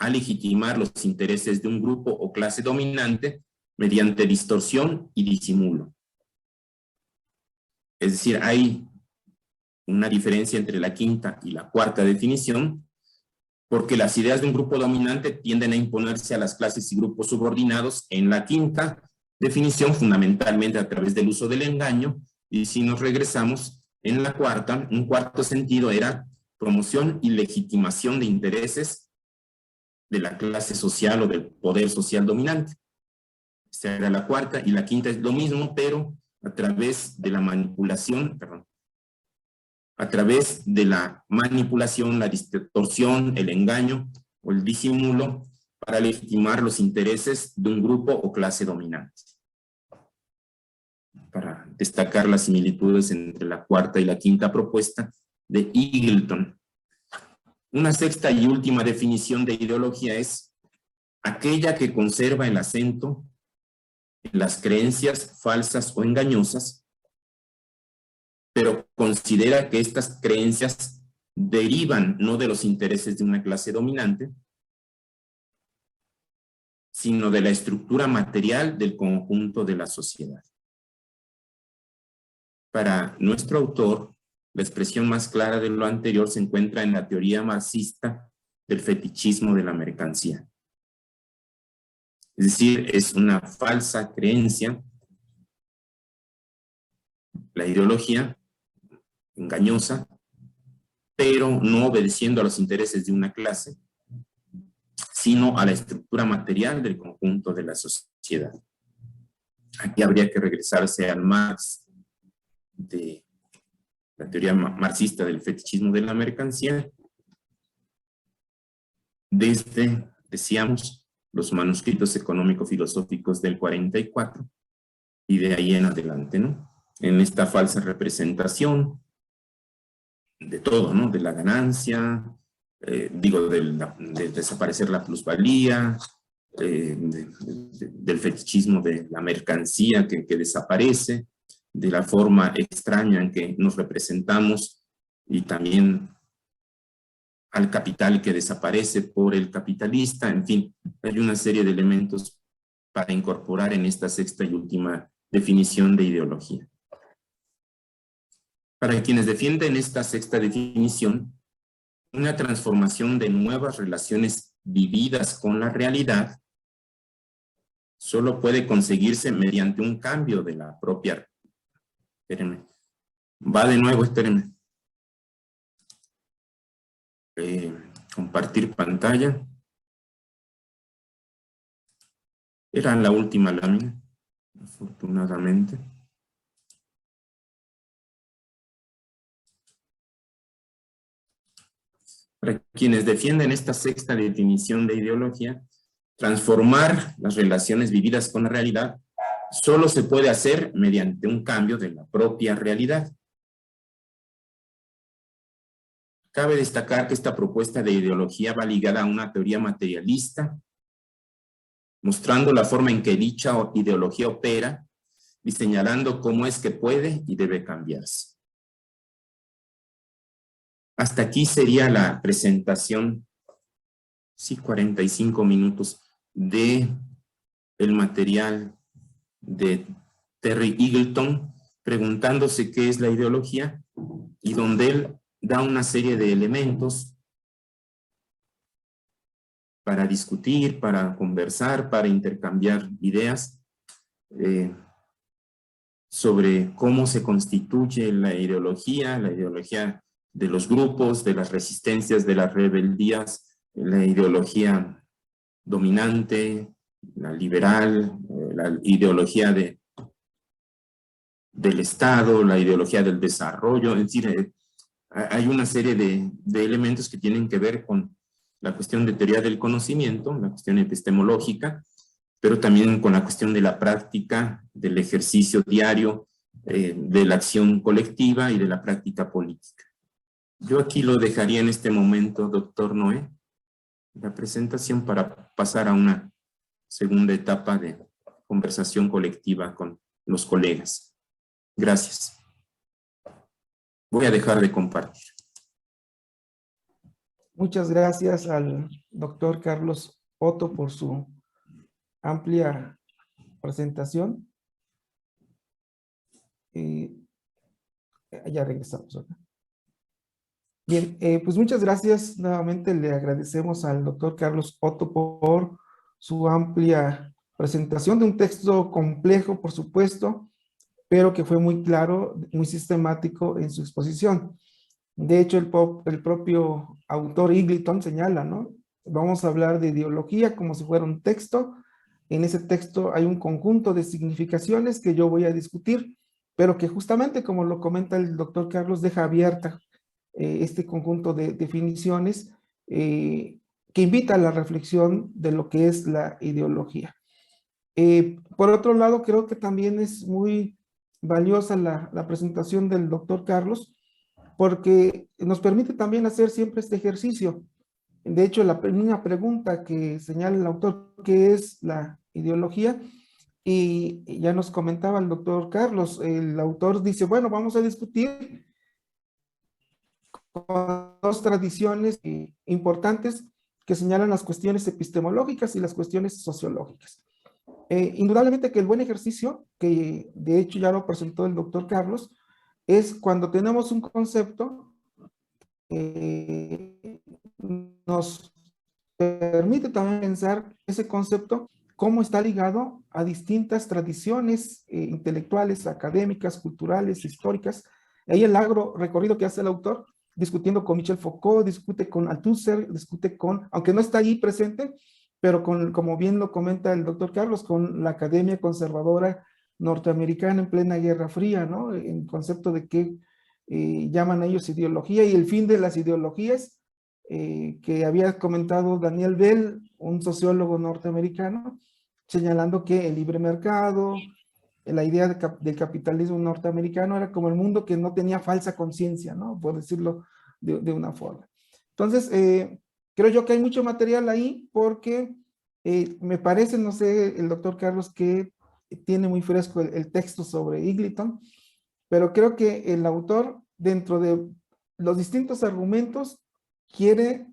legitimar los intereses de un grupo o clase dominante mediante distorsión y disimulo. Es decir, hay una diferencia entre la quinta y la cuarta definición, porque las ideas de un grupo dominante tienden a imponerse a las clases y grupos subordinados en la quinta definición, fundamentalmente a través del uso del engaño, y si nos regresamos en la cuarta, un cuarto sentido era promoción y legitimación de intereses de la clase social o del poder social dominante. Esta era la cuarta, y la quinta es lo mismo, pero a través de la manipulación, a través de la manipulación, la distorsión, el engaño o el disimulo para legitimar los intereses de un grupo o clase dominante. Para destacar las similitudes entre la cuarta y la quinta propuesta de Eagleton. Una sexta y última definición de ideología es aquella que conserva el acento en las creencias falsas o engañosas, pero considera que estas creencias derivan no de los intereses de una clase dominante, sino de la estructura material del conjunto de la sociedad. Para nuestro autor, la expresión más clara de lo anterior se encuentra en la teoría marxista del fetichismo de la mercancía. Es decir, es una falsa creencia, la ideología engañosa, pero no obedeciendo a los intereses de una clase, sino a la estructura material del conjunto de la sociedad. Aquí habría que regresarse al Marx, de la teoría marxista del fetichismo de la mercancía, desde, decíamos, los manuscritos económico-filosóficos del 44 y de ahí en adelante, ¿no? En esta falsa representación de todo, ¿no? De la ganancia, de desaparecer la plusvalía, del fetichismo de la mercancía que desaparece, de la forma extraña en que nos representamos y también al capital que desaparece por el capitalista. En fin, hay una serie de elementos para incorporar en esta sexta y última definición de ideología. Para quienes defienden esta sexta definición, una transformación de nuevas relaciones vividas con la realidad solo puede conseguirse mediante un cambio de la propia. Espérenme. Va de nuevo, espérenme. Compartir pantalla. Era la última lámina, afortunadamente. Para quienes defienden esta sexta definición de ideología, transformar las relaciones vividas con la realidad solo se puede hacer mediante un cambio de la propia realidad. Cabe destacar que esta propuesta de ideología va ligada a una teoría materialista, mostrando la forma en que dicha ideología opera y señalando cómo es que puede y debe cambiarse. Hasta aquí sería la presentación, sí, 45 minutos, de el material de Terry Eagleton, preguntándose qué es la ideología, y donde él da una serie de elementos para discutir, para conversar, para intercambiar ideas sobre cómo se constituye la ideología de los grupos, de las resistencias, de las rebeldías, la ideología dominante, la liberal, la ideología del Estado, la ideología del desarrollo, es decir, hay una serie de elementos que tienen que ver con la cuestión de teoría del conocimiento, la cuestión epistemológica, pero también con la cuestión de la práctica, del ejercicio diario, de la acción colectiva y de la práctica política. Yo aquí lo dejaría en este momento, doctor Noé, la presentación para pasar a una segunda etapa de conversación colectiva con los colegas. Gracias. Voy a dejar de compartir. Muchas gracias al doctor Carlos Otto por su amplia presentación. Ya regresamos, ¿verdad? Bien, pues muchas gracias. Nuevamente le agradecemos al doctor Carlos Otto por su amplia presentación de un texto complejo, por supuesto, pero que fue muy claro, muy sistemático en su exposición. De hecho, el propio autor Eagleton señala, ¿no? Vamos a hablar de ideología como si fuera un texto. En ese texto hay un conjunto de significaciones que yo voy a discutir, pero que justamente, como lo comenta el doctor Carlos, deja abierta este conjunto de definiciones que invita a la reflexión de lo que es la ideología. Por otro lado, creo que también es muy valiosa la presentación del doctor Carlos, porque nos permite también hacer siempre este ejercicio. De hecho, la primera pregunta que señala el autor, ¿qué es la ideología? Y ya nos comentaba el doctor Carlos, el autor dice, bueno, vamos a discutir con dos tradiciones importantes que señalan las cuestiones epistemológicas y las cuestiones sociológicas. Indudablemente que el buen ejercicio, que de hecho ya lo presentó el doctor Carlos, es cuando tenemos un concepto, nos permite también pensar ese concepto, cómo está ligado a distintas tradiciones intelectuales, académicas, culturales, históricas. Ahí el largo recorrido que hace el autor, discutiendo con Michel Foucault, discute con Althusser, discute con, aunque no está allí presente, pero con, como bien lo comenta el doctor Carlos, con la Academia Conservadora Norteamericana en plena Guerra Fría, ¿no? En concepto de qué llaman ellos ideología y el fin de las ideologías, que había comentado Daniel Bell, un sociólogo norteamericano, señalando que el libre mercado, la idea del capitalismo norteamericano era como el mundo que no tenía falsa conciencia, ¿no? Por decirlo de una forma. Entonces, creo yo que hay mucho material ahí porque me parece, no sé, el doctor Carlos, que tiene muy fresco el texto sobre Eagleton, pero creo que el autor, dentro de los distintos argumentos, quiere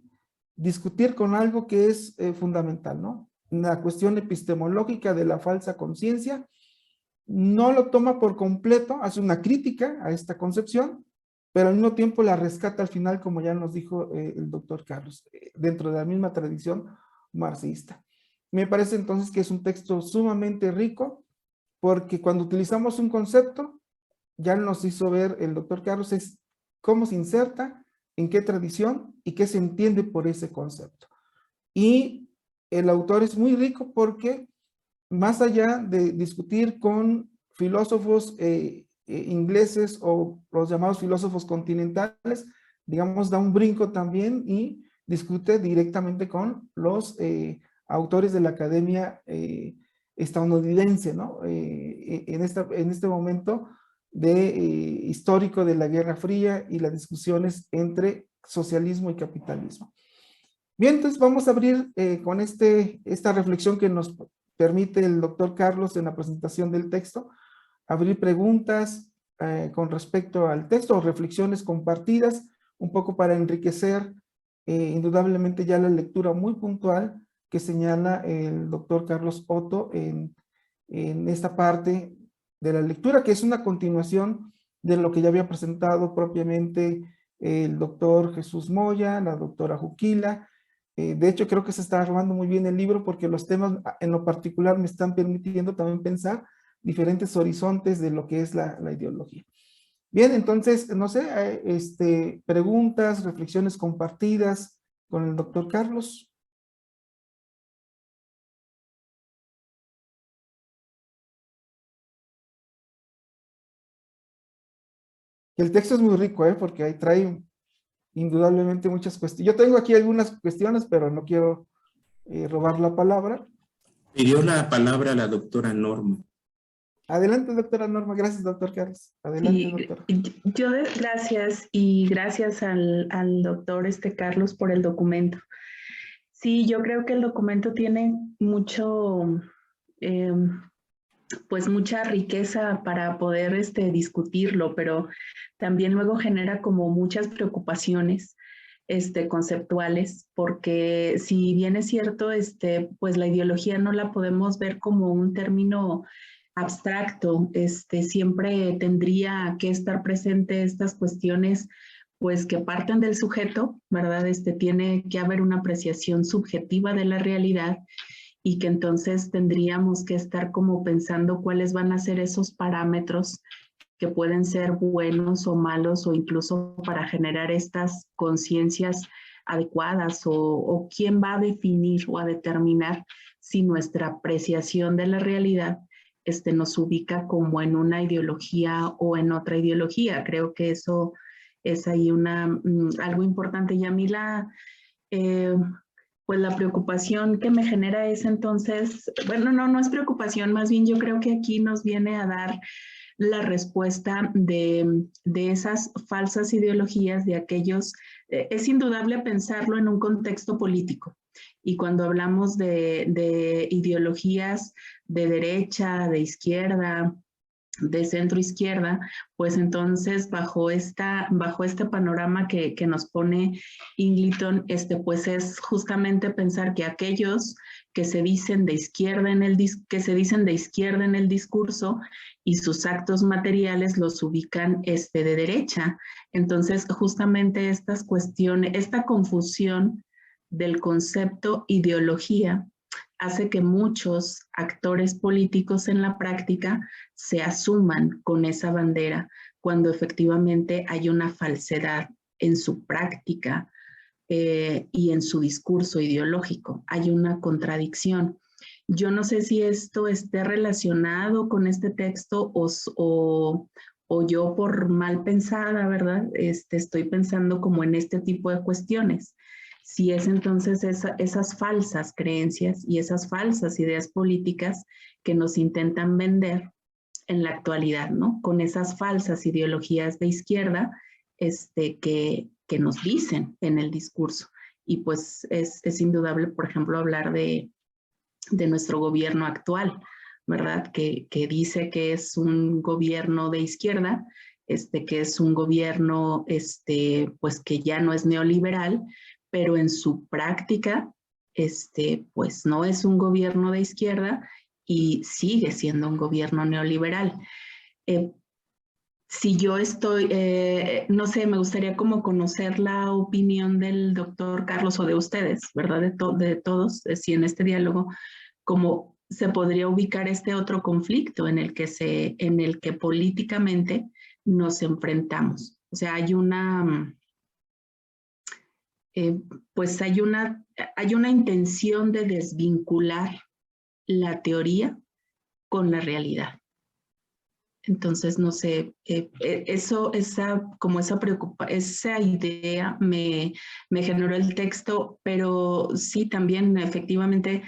discutir con algo que es fundamental, ¿no? La cuestión epistemológica de la falsa conciencia. No lo toma por completo, hace una crítica a esta concepción, pero al mismo tiempo la rescata al final, como ya nos dijo el doctor Carlos, dentro de la misma tradición marxista. Me parece entonces que es un texto sumamente rico, porque cuando utilizamos un concepto, ya nos hizo ver el doctor Carlos, es cómo se inserta, en qué tradición y qué se entiende por ese concepto. Y el autor es muy rico porque más allá de discutir con filósofos ingleses o los llamados filósofos continentales, digamos, da un brinco también y discute directamente con los autores de la academia estadounidense, ¿no? En este momento histórico de la Guerra Fría y las discusiones entre socialismo y capitalismo. Bien, entonces vamos a abrir con esta reflexión que nos permite el doctor Carlos en la presentación del texto, abrir preguntas con respecto al texto o reflexiones compartidas, un poco para enriquecer indudablemente ya la lectura muy puntual que señala el doctor Carlos Otto en esta parte de la lectura, que es una continuación de lo que ya había presentado propiamente el doctor Jesús Moya, la doctora Juquila. De hecho, creo que se está armando muy bien el libro porque los temas en lo particular me están permitiendo también pensar diferentes horizontes de lo que es la ideología. Bien, entonces, no sé, preguntas, reflexiones compartidas con el doctor Carlos. El texto es muy rico, porque ahí trae indudablemente muchas cuestiones. Yo tengo aquí algunas cuestiones, pero no quiero robar la palabra. Pidió la palabra la doctora Norma. Adelante, doctora Norma. Gracias, doctor Carlos. Adelante, Sí, doctora. yo gracias y gracias al doctor Carlos por el documento. Sí, yo creo que el documento tiene mucho, pues mucha riqueza para poder discutirlo, pero también luego genera como muchas preocupaciones conceptuales, porque si bien es cierto, pues la ideología no la podemos ver como un término abstracto, siempre tendría que estar presente estas cuestiones pues que parten del sujeto, ¿verdad? Tiene que haber una apreciación subjetiva de la realidad y que entonces tendríamos que estar como pensando cuáles van a ser esos parámetros que pueden ser buenos o malos o incluso para generar estas conciencias adecuadas o quién va a definir o a determinar si nuestra apreciación de la realidad nos ubica como en una ideología o en otra ideología. Creo que eso es ahí algo importante. Y a mí pues la preocupación que me genera es entonces, bueno, no es preocupación, más bien yo creo que aquí nos viene a dar la respuesta de esas falsas ideologías, de aquellos, es indudable pensarlo en un contexto político. Y cuando hablamos de ideologías de derecha, de izquierda, de centro izquierda, pues entonces bajo este panorama que nos pone Ingleton, pues es justamente pensar que aquellos que se dicen de izquierda en el discurso y sus actos materiales los ubican de derecha. Entonces, justamente estas cuestiones, esta confusión del concepto ideología hace que muchos actores políticos en la práctica se asuman con esa bandera cuando efectivamente hay una falsedad en su práctica y en su discurso ideológico. Hay una contradicción. Yo no sé si esto esté relacionado con este texto o yo por mal pensada, ¿verdad? Estoy pensando como en este tipo de cuestiones. Si es entonces esas falsas creencias y esas falsas ideas políticas que nos intentan vender en la actualidad, ¿no? Con esas falsas ideologías de izquierda que nos dicen en el discurso. Y pues es indudable, por ejemplo, hablar de nuestro gobierno actual, ¿verdad? Que dice que es un gobierno de izquierda, que es un gobierno, pues que ya no es neoliberal, pero en su práctica, pues no es un gobierno de izquierda y sigue siendo un gobierno neoliberal. Si yo no sé, me gustaría como conocer la opinión del doctor Carlos o de ustedes, ¿verdad? De todos, si en este diálogo, cómo se podría ubicar este otro conflicto en el que políticamente nos enfrentamos. O sea, pues hay una intención de desvincular la teoría con la realidad. Entonces, no sé, esa idea me generó el texto, pero sí, también efectivamente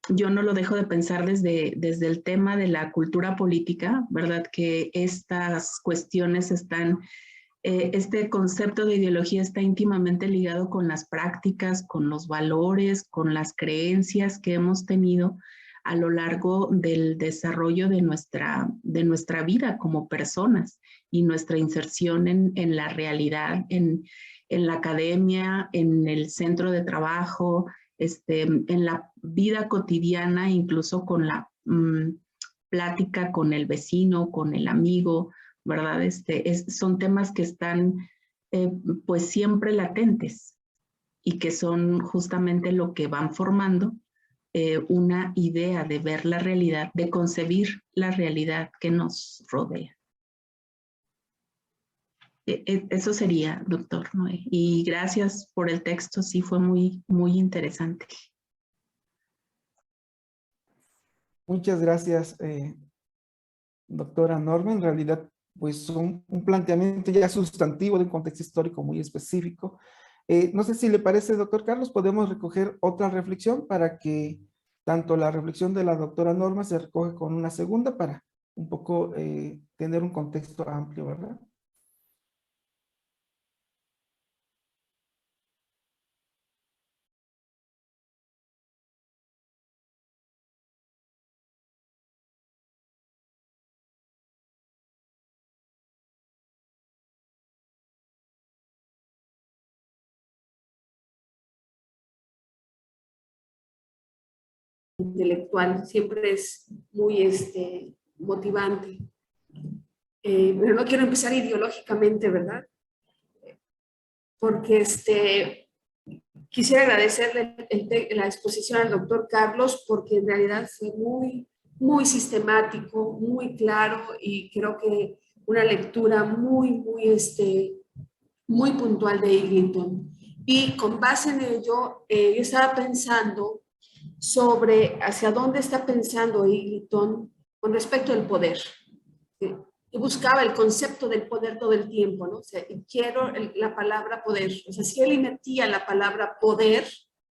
yo no lo dejo de pensar desde el tema de la cultura política, ¿verdad? Que estas cuestiones este concepto de ideología está íntimamente ligado con las prácticas, con los valores, con las creencias que hemos tenido a lo largo del desarrollo de nuestra vida como personas y nuestra inserción en la realidad, en la academia, en el centro de trabajo, en la vida cotidiana, incluso con la plática con el vecino, con el amigo, ¿verdad? Son temas que están pues siempre latentes y que son justamente lo que van formando una idea de ver la realidad, de concebir la realidad que nos rodea. Eso sería, doctor Noé. Y gracias por el texto, sí fue muy, muy interesante. Muchas gracias, doctora Norma. En realidad pues un planteamiento ya sustantivo de un contexto histórico muy específico. No sé si le parece, doctor Carlos, podemos recoger otra reflexión para que tanto la reflexión de la doctora Norma se recoge con una segunda para un poco tener un contexto amplio, ¿verdad? Intelectual, siempre es muy motivante. Pero no quiero empezar ideológicamente, ¿verdad? Porque quisiera agradecerle la exposición al doctor Carlos, porque en realidad fue muy, muy sistemático, muy claro, y creo que una lectura muy puntual de Eglinton. Y con base en ello, yo estaba pensando sobre hacia dónde está pensando Eglinton con respecto al poder. Y buscaba el concepto del poder todo el tiempo, ¿no? O sea, quiero la palabra poder. O sea, si él metía la palabra poder,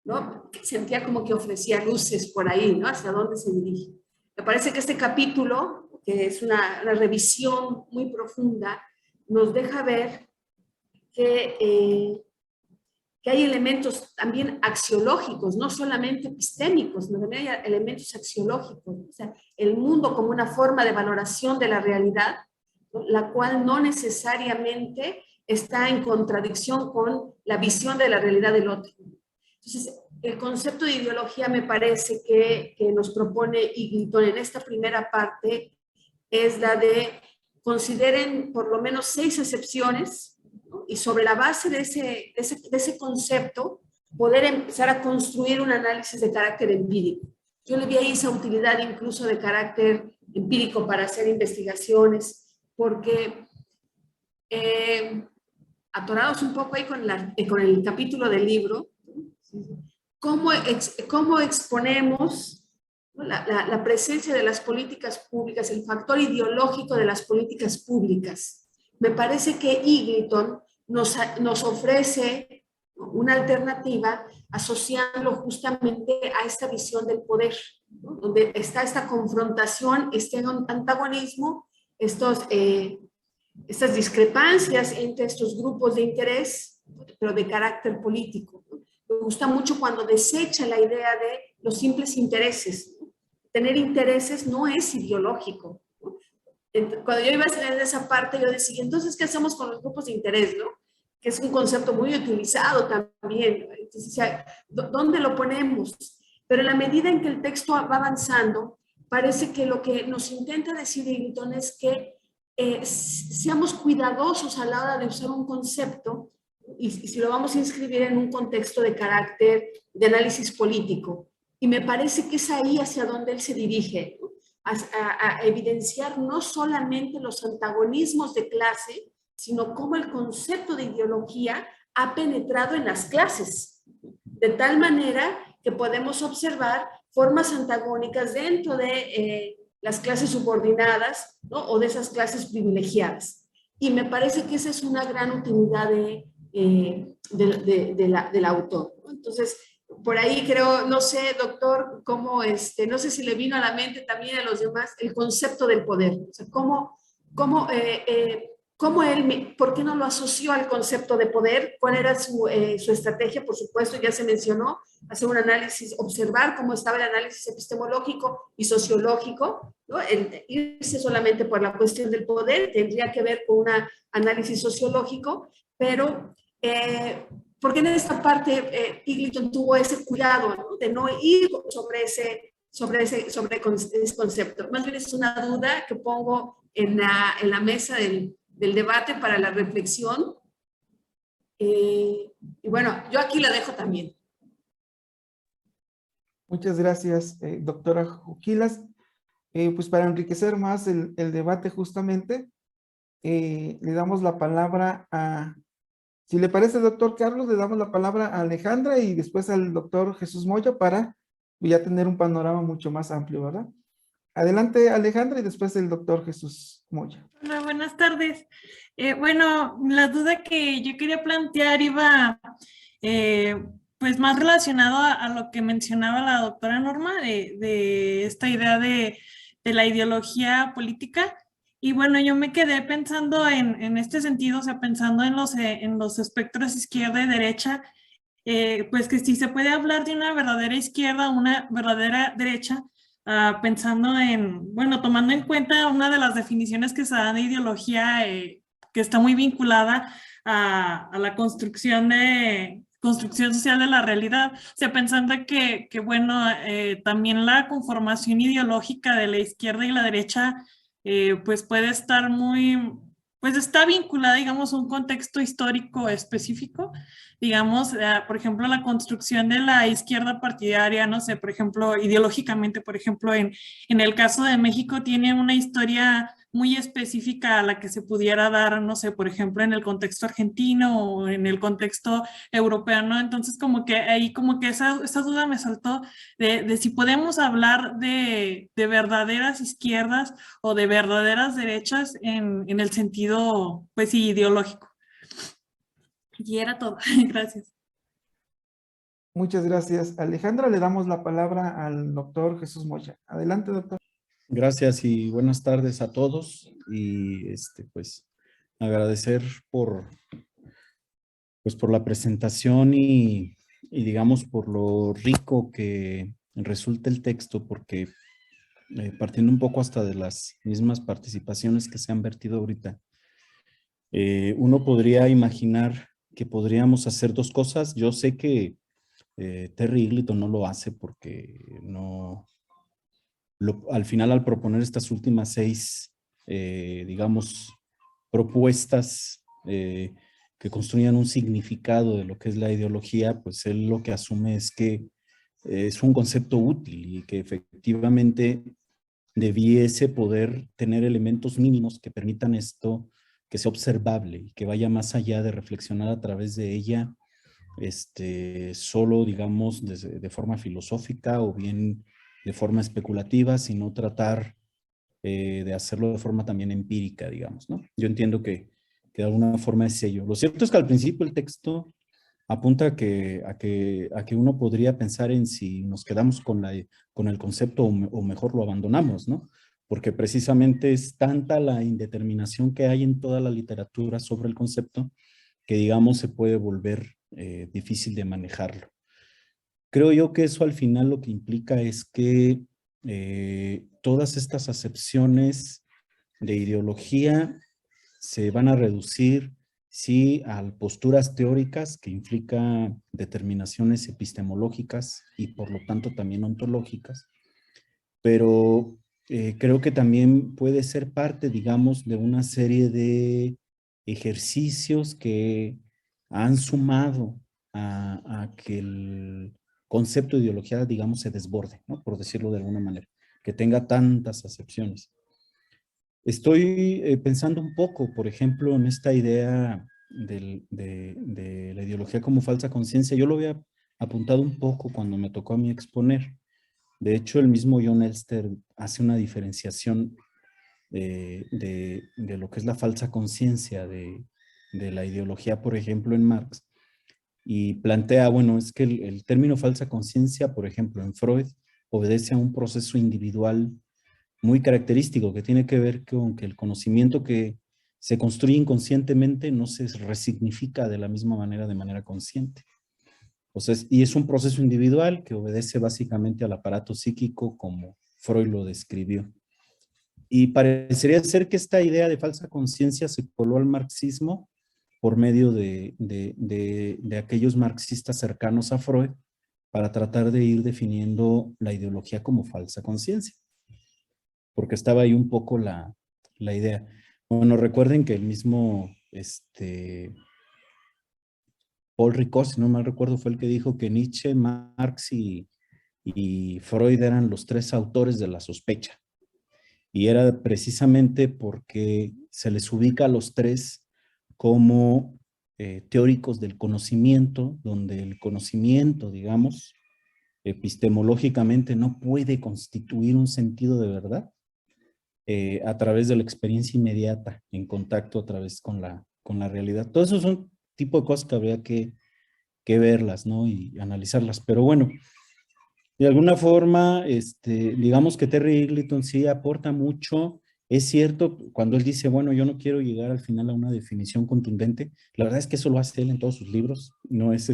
¿no? Sentía como que ofrecía luces por ahí, ¿no? Hacia dónde se dirige. Me parece que este capítulo, que es una revisión muy profunda, nos deja ver que hay elementos también axiológicos, no solamente epistémicos, sino también hay elementos axiológicos. O sea, el mundo como una forma de valoración de la realidad, la cual no necesariamente está en contradicción con la visión de la realidad del otro. Entonces, el concepto de ideología me parece que nos propone Eglinton en esta primera parte es la de consideren por lo menos 6 excepciones, ¿no? Y sobre la base de ese concepto poder empezar a construir un análisis de carácter empírico. Yo le vi ahí esa utilidad incluso de carácter empírico para hacer investigaciones, porque atorados un poco ahí con el capítulo del libro, ¿cómo exponemos la presencia de las políticas públicas, el factor ideológico de las políticas públicas? Me parece que Eglinton nos ofrece una alternativa asociándolo justamente a esta visión del poder, ¿no? Donde está esta confrontación, este antagonismo, estas discrepancias entre estos grupos de interés, pero de carácter político. Me gusta mucho cuando desecha la idea de los simples intereses. Tener intereses no es ideológico. Cuando yo iba a leer esa parte, yo decía, entonces, ¿qué hacemos con los grupos de interés, no? Que es un concepto muy utilizado también. Entonces, ¿dónde lo ponemos? Pero en la medida en que el texto va avanzando, parece que lo que nos intenta decir Eglinton es que seamos cuidadosos a la hora de usar un concepto y si lo vamos a inscribir en un contexto de carácter de análisis político. Y me parece que es ahí hacia donde él se dirige, ¿no? A evidenciar no solamente los antagonismos de clase, sino cómo el concepto de ideología ha penetrado en las clases, de tal manera que podemos observar formas antagónicas dentro de las clases subordinadas, ¿no? O de esas clases privilegiadas. Y me parece que esa es una gran utilidad del autor, ¿no? Entonces, por ahí creo, no sé, doctor, cómo, no sé si le vino a la mente también a los demás el concepto del poder, o sea, cómo él, ¿por qué no lo asoció al concepto de poder? ¿Cuál era su estrategia? Por supuesto, ya se mencionó, hacer un análisis, observar cómo estaba el análisis epistemológico y sociológico, ¿no? Irse solamente por la cuestión del poder tendría que ver con un análisis sociológico, pero porque en esta parte Eglinton tuvo ese cuidado, ¿no? De no ir sobre ese concepto. Más bien es una duda que pongo en la mesa del debate para la reflexión. Y bueno, yo aquí la dejo también. Muchas gracias, doctora Juquilas. Pues para enriquecer más el debate justamente, le damos la palabra a, si le parece, doctor Carlos, le damos la palabra a Alejandra y después al doctor Jesús Moya para ya tener un panorama mucho más amplio, ¿verdad? Adelante, Alejandra, y después el doctor Jesús Moya. Hola, buenas tardes. Bueno, la duda que yo quería plantear iba pues más relacionado a lo que mencionaba la doctora Norma de esta idea de la ideología política. Y bueno, yo me quedé pensando en este sentido, o sea, pensando en los espectros izquierda y derecha, pues que si se puede hablar de una verdadera izquierda, una verdadera derecha, pensando en, bueno, tomando en cuenta una de las definiciones que se da de ideología, que está muy vinculada a la construcción social de la realidad. O sea, pensando bueno, también la conformación ideológica de la izquierda y la derecha, pues puede estar pues está vinculada, digamos, a un contexto histórico específico. Digamos, por ejemplo, la construcción de la izquierda partidaria, no sé, por ejemplo, ideológicamente, por ejemplo, en el caso de México tiene una historia muy específica a la que se pudiera dar, no sé, por ejemplo, en el contexto argentino o en el contexto europeo, ¿no? Entonces, como que ahí, como que esa duda me saltó de si podemos hablar de verdaderas izquierdas o de verdaderas derechas en el sentido, pues sí, ideológico. Y era todo. Gracias. Muchas gracias, Alejandra. Le damos la palabra al doctor Jesús Moya. Adelante, doctor. Gracias y buenas tardes a todos. Y pues agradecer por la presentación y digamos por lo rico que resulta el texto, porque partiendo un poco hasta de las mismas participaciones que se han vertido ahorita, uno podría imaginar que podríamos hacer dos cosas. Yo sé que Terry Eagleton no lo hace porque al final, al proponer estas últimas 6, digamos, propuestas que construyan un significado de lo que es la ideología, pues él lo que asume es que es un concepto útil y que efectivamente debiese poder tener elementos mínimos que permitan esto, que sea observable y que vaya más allá de reflexionar a través de ella, solo, digamos, de forma filosófica o bien de forma especulativa, sino tratar de hacerlo de forma también empírica, digamos, ¿no? Yo entiendo que de alguna forma es ello. Lo cierto es que al principio el texto apunta a que uno podría pensar en si nos quedamos con el concepto o mejor lo abandonamos, ¿no? Porque precisamente es tanta la indeterminación que hay en toda la literatura sobre el concepto que, digamos, se puede volver difícil de manejarlo. Creo yo que eso al final lo que implica es que todas estas acepciones de ideología se van a reducir, sí, a posturas teóricas que implican determinaciones epistemológicas y por lo tanto también ontológicas, pero creo que también puede ser parte, digamos, de una serie de ejercicios que han sumado a que el concepto de ideología, digamos, se desborde, ¿no? Por decirlo de alguna manera, que tenga tantas acepciones. Estoy pensando un poco, por ejemplo, en esta idea de la ideología como falsa conciencia. Yo lo había apuntado un poco cuando me tocó a mí exponer. De hecho, el mismo John Elster hace una diferenciación de lo que es la falsa conciencia de la ideología, por ejemplo, en Marx, y plantea, bueno, es que el término falsa conciencia, por ejemplo, en Freud, obedece a un proceso individual muy característico que tiene que ver con que el conocimiento que se construye inconscientemente no se resignifica de la misma manera, de manera consciente. O sea, y es un proceso individual que obedece básicamente al aparato psíquico como Freud lo describió. Y parecería ser que esta idea de falsa conciencia se coló al marxismo por medio de aquellos marxistas cercanos a Freud para tratar de ir definiendo la ideología como falsa conciencia. Porque estaba ahí un poco la idea. Bueno, recuerden que el mismo Paul Ricoeur, si no mal recuerdo, fue el que dijo que Nietzsche, Marx y Freud eran los 3 autores de la sospecha. Y era precisamente porque se les ubica a los 3 como teóricos del conocimiento, donde el conocimiento, digamos, epistemológicamente no puede constituir un sentido de verdad a través de la experiencia inmediata, en contacto a través con la realidad. Todo eso son tipo de cosas que habría que verlas, ¿no? Y analizarlas. Pero bueno, de alguna forma, digamos que Terry Eagleton sí aporta mucho. Es cierto, cuando él dice, bueno, yo no quiero llegar al final a una definición contundente, la verdad es que eso lo hace él en todos sus libros, no es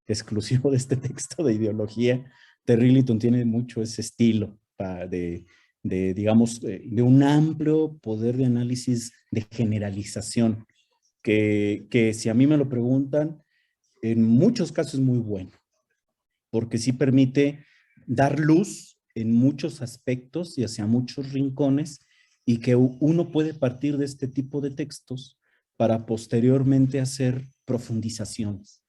exclusivo de este texto de ideología. Terry Eagleton tiene mucho ese estilo digamos, de un amplio poder de análisis de generalización, que si a mí me lo preguntan, en muchos casos es muy bueno, porque sí permite dar luz en muchos aspectos y hacia muchos rincones, y que uno puede partir de este tipo de textos para posteriormente hacer profundizaciones.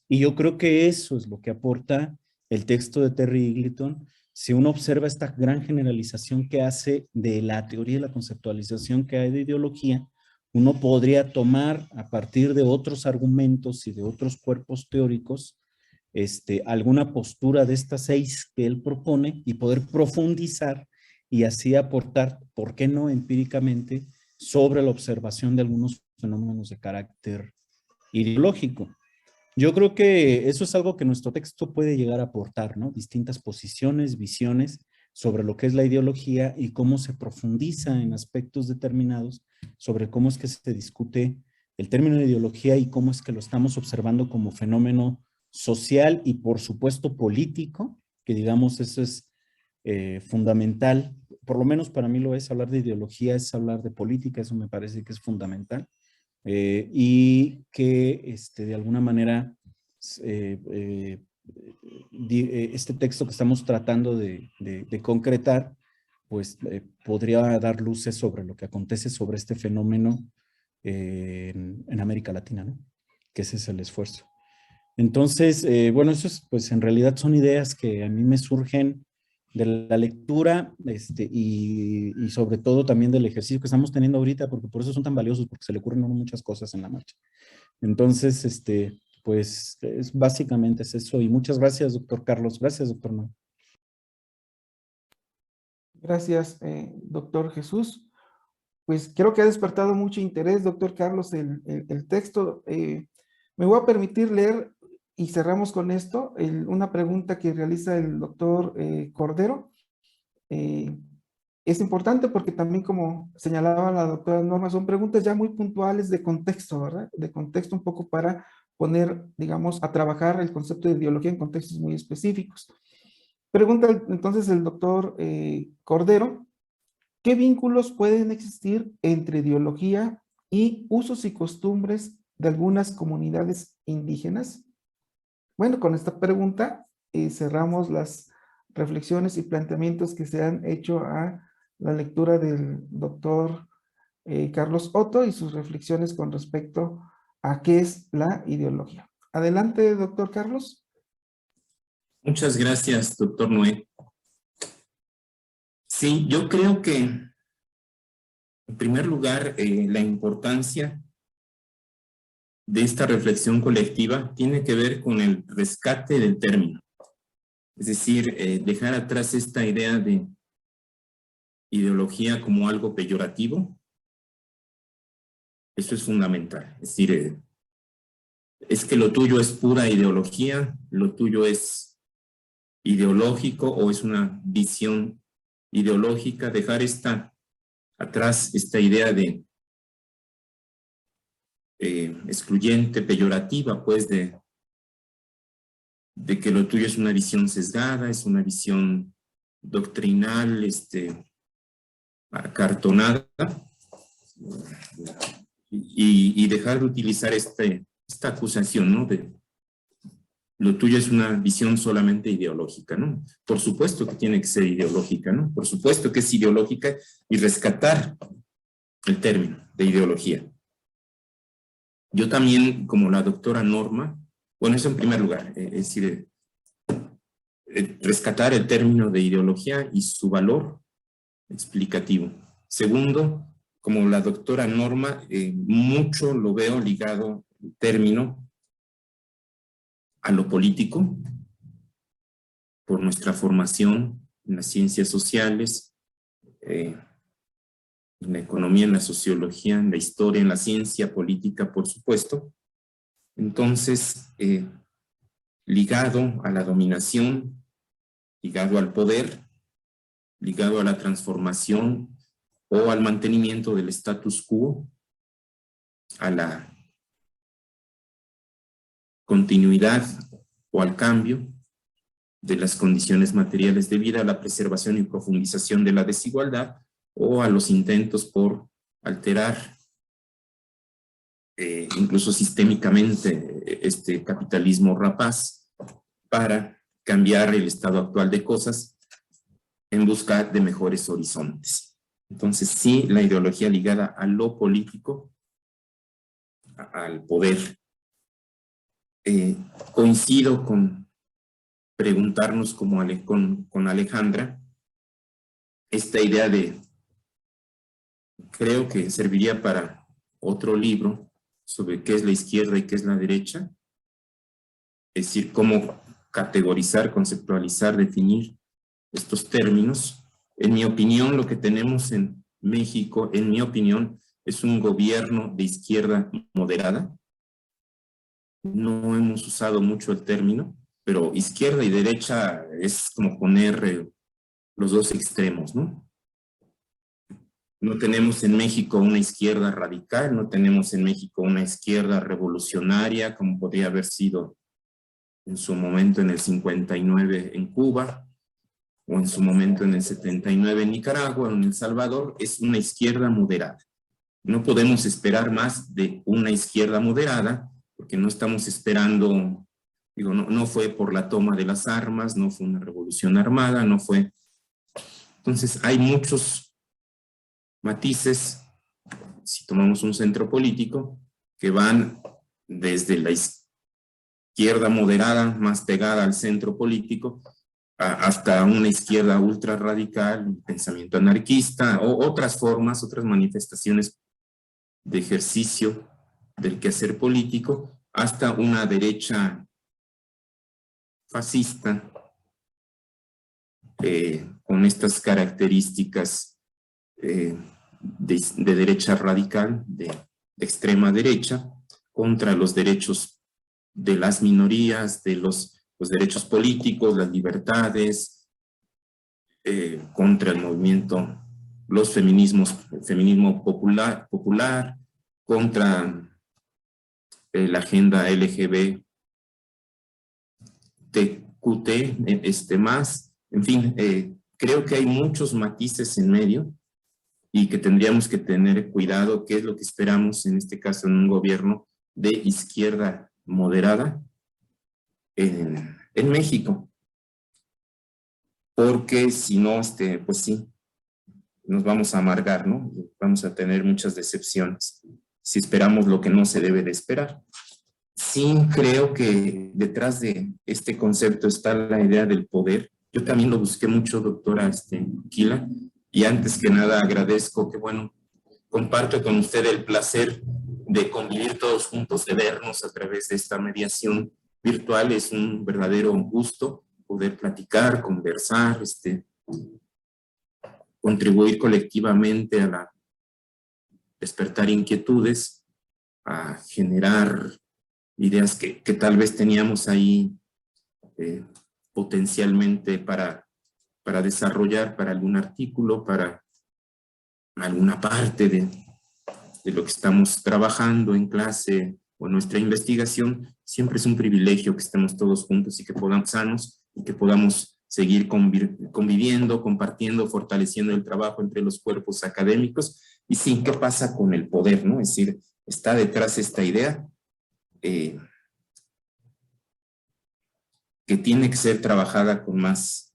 Y yo creo que eso es lo que aporta el texto de Terry Eagleton. Si uno observa esta gran generalización que hace de la teoría y la conceptualización que hay de ideología, uno podría tomar a partir de otros argumentos y de otros cuerpos teóricos alguna postura de estas 6 que él propone y poder profundizar y así aportar, ¿por qué no empíricamente?, sobre la observación de algunos fenómenos de carácter ideológico. Yo creo que eso es algo que nuestro texto puede llegar a aportar, ¿no? Distintas posiciones, visiones sobre lo que es la ideología y cómo se profundiza en aspectos determinados sobre cómo es que se discute el término de ideología y cómo es que lo estamos observando como fenómeno social y por supuesto político, que digamos eso es fundamental, por lo menos para mí lo es. Hablar de ideología es hablar de política, eso me parece que es fundamental. Y que de alguna manera este texto que estamos tratando de concretar, pues podría dar luces sobre lo que acontece sobre este fenómeno en América Latina, ¿no? Que ese es el esfuerzo. Entonces, bueno, eso es, pues en realidad son ideas que a mí me surgen de la lectura y sobre todo también del ejercicio que estamos teniendo ahorita, porque por eso son tan valiosos, porque se le ocurren muchas cosas en la marcha. Entonces, pues básicamente es eso. Y muchas gracias, doctor Carlos. Gracias, doctor Noé. Gracias, doctor Jesús. Pues creo que ha despertado mucho interés, doctor Carlos, el texto. Me voy a permitir leer, y cerramos con esto, una pregunta que realiza el doctor Cordero. Es importante porque también, como señalaba la doctora Norma, son preguntas ya muy puntuales de contexto, ¿verdad? De contexto un poco para poner, digamos, a trabajar el concepto de ideología en contextos muy específicos. Pregunta entonces el doctor Cordero, ¿qué vínculos pueden existir entre ideología y usos y costumbres de algunas comunidades indígenas? Bueno, con esta pregunta cerramos las reflexiones y planteamientos que se han hecho a la lectura del doctor Carlos Otto y sus reflexiones con respecto a qué es la ideología. Adelante, doctor Carlos. Muchas gracias, doctor Noé. Sí, yo creo que, en primer lugar, la importancia de esta reflexión colectiva tiene que ver con el rescate del término. Es decir, dejar atrás esta idea de ideología como algo peyorativo. Eso es fundamental. Es decir, es que lo tuyo es pura ideología, lo tuyo es ideológico o es una visión ideológica. Dejar atrás esta idea de excluyente, peyorativa, pues de que lo tuyo es una visión sesgada, es una visión doctrinal, acartonada, y dejar de utilizar esta acusación, ¿no? De lo tuyo es una visión solamente ideológica, ¿no? Por supuesto que tiene que ser ideológica, ¿no? Por supuesto que es ideológica, y rescatar el término de ideología. Yo también, como la doctora Norma, bueno, eso en primer lugar, es decir, rescatar el término de ideología y su valor explicativo. Segundo, como la doctora Norma, mucho lo veo ligado el término a lo político, por nuestra formación en las ciencias sociales, en la economía, en la sociología, en la historia, en la ciencia política, por supuesto. Entonces, ligado a la dominación, ligado al poder, ligado a la transformación o al mantenimiento del status quo, a la continuidad o al cambio de las condiciones materiales de vida, a la preservación y profundización de la desigualdad o a los intentos por alterar incluso sistémicamente este capitalismo rapaz para cambiar el estado actual de cosas en busca de mejores horizontes. Entonces sí, la ideología ligada a lo político, al poder, coincido con preguntarnos como con Alejandra, esta idea de, creo que serviría para otro libro sobre qué es la izquierda y qué es la derecha, es decir, cómo categorizar, conceptualizar, definir estos términos. En mi opinión, lo que tenemos en México, en mi opinión, es un gobierno de izquierda moderada. No hemos usado mucho el término, pero izquierda y derecha es como poner los dos extremos, ¿no? No tenemos en México una izquierda radical, no tenemos en México una izquierda revolucionaria, como podría haber sido en su momento en el 59 en Cuba, o en su momento en el 79 en Nicaragua, o en El Salvador. Es una izquierda moderada. No podemos esperar más de una izquierda moderada, porque no estamos esperando, digo, no fue por la toma de las armas, no fue una revolución armada, no fue. Entonces hay muchos matices, si tomamos un centro político, que van desde la izquierda moderada, más pegada al centro político, hasta una izquierda ultra radical, un pensamiento anarquista, o otras formas, otras manifestaciones de ejercicio del quehacer político, hasta una derecha fascista, con estas características de derecha radical, de extrema derecha, contra los derechos de las minorías, de los derechos políticos, las libertades, contra el movimiento, los feminismos, el feminismo popular, contra la agenda LGBTQT, más, en fin, creo que hay muchos matices en medio y que tendríamos que tener cuidado qué es lo que esperamos en este caso en un gobierno de izquierda moderada en México. Porque si no, pues sí, nos vamos a amargar, ¿no? Vamos a tener muchas decepciones si esperamos lo que no se debe de esperar. Sí, creo que detrás de este concepto está la idea del poder. Yo también lo busqué mucho, doctora Quila, y antes que nada agradezco que, bueno, comparto con usted el placer de convivir todos juntos, de vernos a través de esta mediación virtual. Es un verdadero gusto poder platicar, conversar, contribuir colectivamente a la despertar inquietudes, a generar ideas que tal vez teníamos ahí potencialmente para desarrollar para algún artículo, para alguna parte de lo que estamos trabajando en clase o nuestra investigación. Siempre es un privilegio que estemos todos juntos y que podamos sanos y que podamos seguir conviviendo, compartiendo, fortaleciendo el trabajo entre los cuerpos académicos. Y sí, ¿qué pasa con el poder, no? Es decir, está detrás esta idea que tiene que ser trabajada con más,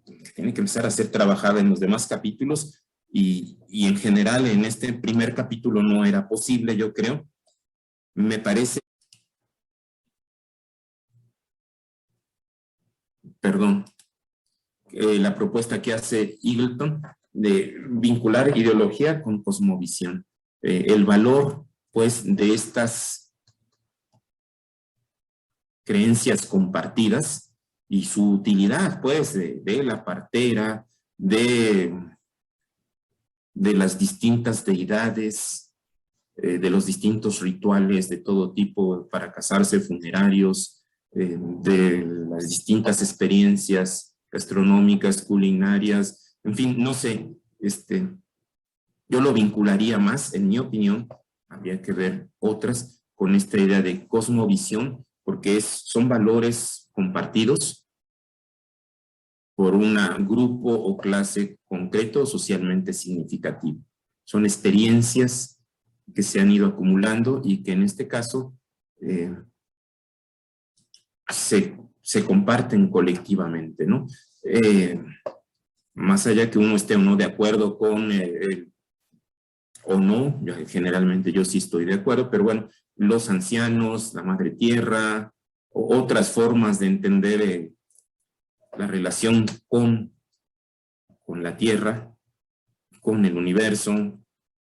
que tiene que empezar a ser trabajada en los demás capítulos y en general en este primer capítulo no era posible, yo creo. Me parece, la propuesta que hace Eagleton de vincular ideología con cosmovisión. El valor, pues, de estas creencias compartidas y su utilidad, pues, de la partera, de las distintas deidades, de los distintos rituales de todo tipo para casarse, funerarios, de las distintas experiencias gastronómicas, culinarias, en fin, no sé, yo lo vincularía más, en mi opinión, habría que ver otras, con esta idea de cosmovisión, porque son valores compartidos por un grupo o clase concreto socialmente significativo. Son experiencias que se han ido acumulando y que en este caso se comparten colectivamente, ¿no? Más allá que uno esté o no de acuerdo con o no, generalmente yo sí estoy de acuerdo, pero bueno, los ancianos, la madre tierra, o otras formas de entender la relación con la tierra, con el universo,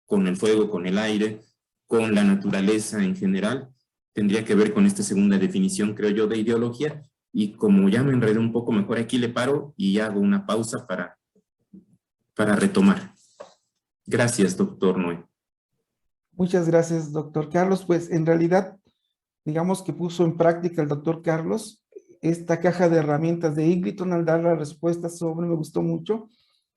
con el fuego, con el aire, con la naturaleza en general, tendría que ver con esta segunda definición, creo yo, de ideología, y como ya me enredé un poco, mejor aquí le paro y hago una pausa para retomar. Gracias, doctor Noé. Muchas gracias, doctor Carlos. Pues en realidad, digamos que puso en práctica el doctor Carlos esta caja de herramientas de Eagleton al dar la respuesta sobre, me gustó mucho,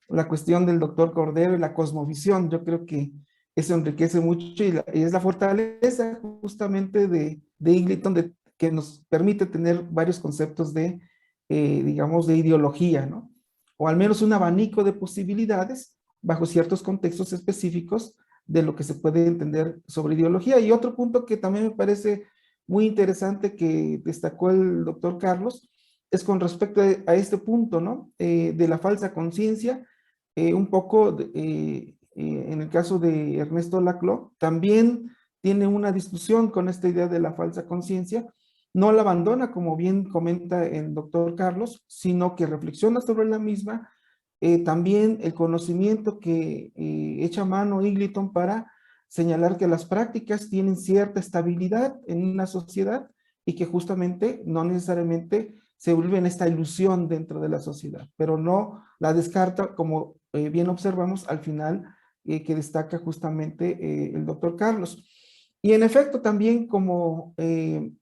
la cuestión del doctor Cordero y la cosmovisión. Yo creo que eso enriquece mucho y es la fortaleza justamente de Eagleton, que nos permite tener varios conceptos de, digamos, de ideología, ¿no? O al menos un abanico de posibilidades bajo ciertos contextos específicos de lo que se puede entender sobre ideología. Y otro punto que también me parece muy interesante que destacó el doctor Carlos es con respecto a este punto, ¿no? De la falsa conciencia, un poco en el caso de Ernesto Laclau, también tiene una discusión con esta idea de la falsa conciencia, no la abandona, como bien comenta el doctor Carlos, sino que reflexiona sobre la misma. También el conocimiento que echa mano Eagleton para señalar que las prácticas tienen cierta estabilidad en una sociedad y que justamente no necesariamente se vuelven esta ilusión dentro de la sociedad, pero no la descarta, como bien observamos al final, que destaca justamente el doctor Carlos. Y en efecto también, como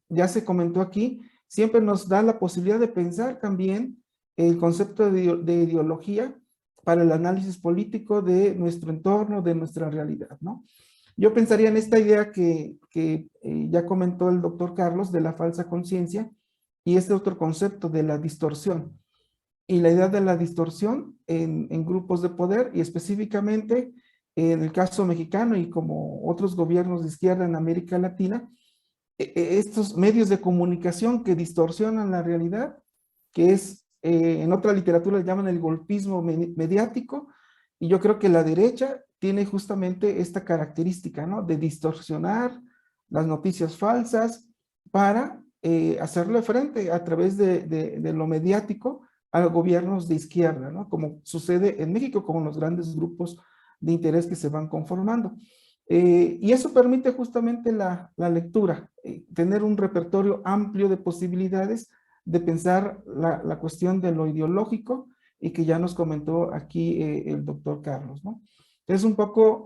ya se comentó aquí, siempre nos da la posibilidad de pensar también el concepto de ideología para el análisis político de nuestro entorno, de nuestra realidad, ¿no? Yo pensaría en esta idea que ya comentó el doctor Carlos de la falsa conciencia y este otro concepto de la distorsión. Y la idea de la distorsión en grupos de poder y específicamente en el caso mexicano y como otros gobiernos de izquierda en América Latina, estos medios de comunicación que distorsionan la realidad, que es, en otra literatura le llaman el golpismo mediático, y yo creo que la derecha tiene justamente esta característica, ¿no? De distorsionar las noticias falsas para hacerle frente a través de lo mediático a los gobiernos de izquierda, ¿no? Como sucede en México con los grandes grupos de interés que se van conformando. Y eso permite justamente la lectura, tener un repertorio amplio de posibilidades de pensar la cuestión de lo ideológico y que ya nos comentó aquí el doctor Carlos, ¿no? Entonces un poco,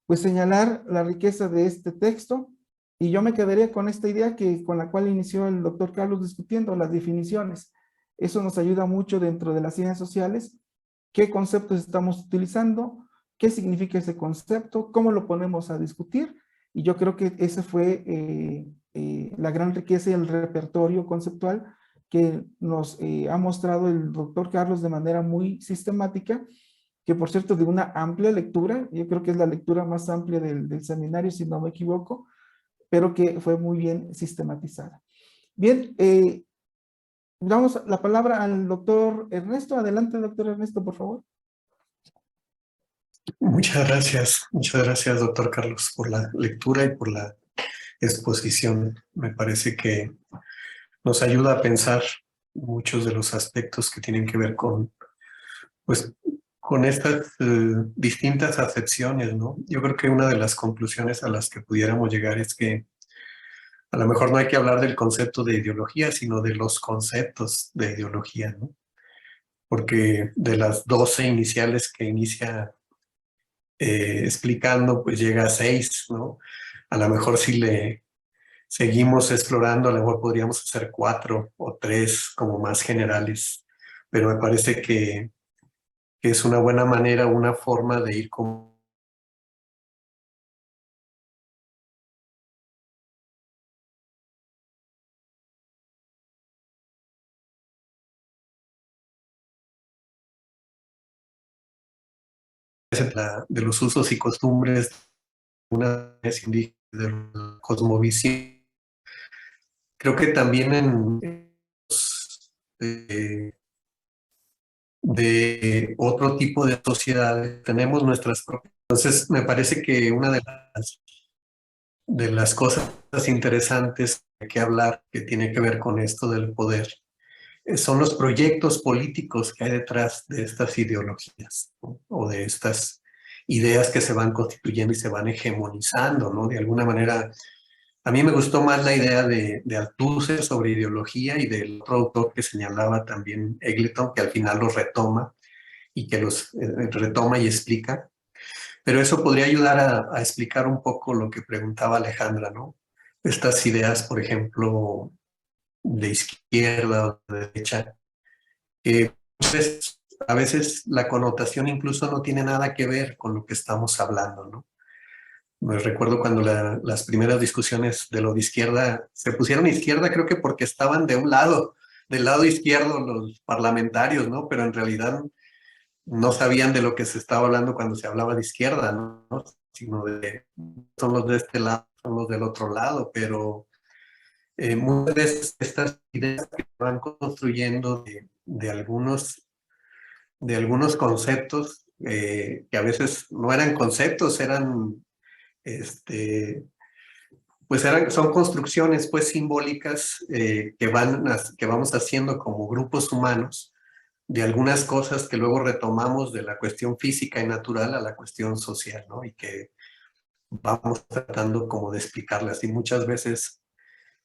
pues señalar la riqueza de este texto y yo me quedaría con esta idea con la cual inició el doctor Carlos discutiendo las definiciones. Eso nos ayuda mucho dentro de las ciencias sociales, qué conceptos estamos utilizando, qué significa ese concepto, cómo lo ponemos a discutir, y yo creo que esa fue la gran riqueza y el repertorio conceptual que nos ha mostrado el doctor Carlos de manera muy sistemática, que por cierto de una amplia lectura, yo creo que es la lectura más amplia del seminario, si no me equivoco, pero que fue muy bien sistematizada. Bien, damos la palabra al doctor Ernesto. Adelante, doctor Ernesto, por favor. Muchas gracias, doctor Carlos, por la lectura y por la exposición. Me parece que nos ayuda a pensar muchos de los aspectos que tienen que ver con, pues, con estas distintas acepciones, ¿no? Yo creo que una de las conclusiones a las que pudiéramos llegar es que a lo mejor no hay que hablar del concepto de ideología, sino de los conceptos de ideología, ¿no? Porque de las 12 iniciales que inicia explicando, pues llega a 6, ¿no? A lo mejor si le seguimos explorando, a lo mejor podríamos hacer 4 o 3 como más generales, pero me parece que es una buena manera, una forma de ir como de los usos y costumbres una vez indígena, de la cosmovisión. Creo que también en los, de otro tipo de sociedades tenemos nuestras propias. Entonces, me parece que una de las cosas interesantes que hablar, que tiene que ver con esto del poder, son los proyectos políticos que hay detrás de estas ideologías, ¿no? O de estas ideas que se van constituyendo y se van hegemonizando, ¿no? De alguna manera, a mí me gustó más la idea de Althusser sobre ideología y del otro autor que señalaba también Eggleton, que al final los retoma y que los retoma y explica. Pero eso podría ayudar a explicar un poco lo que preguntaba Alejandra, ¿no? Estas ideas, por ejemplo, de izquierda o de derecha, que pues, a veces la connotación incluso no tiene nada que ver con lo que estamos hablando, ¿no? Me recuerdo cuando las primeras discusiones de lo de izquierda se pusieron izquierda, creo que porque estaban de un lado, del lado izquierdo los parlamentarios, ¿no? Pero en realidad no sabían de lo que se estaba hablando cuando se hablaba de izquierda, ¿no? Sino de, son los de este lado, son los del otro lado, pero muchas veces estas ideas que se van construyendo de algunos conceptos que a veces no eran conceptos, eran, pues son construcciones pues simbólicas que vamos haciendo como grupos humanos de algunas cosas que luego retomamos de la cuestión física y natural a la cuestión social, ¿no? Y que vamos tratando como de explicarlas. Y muchas veces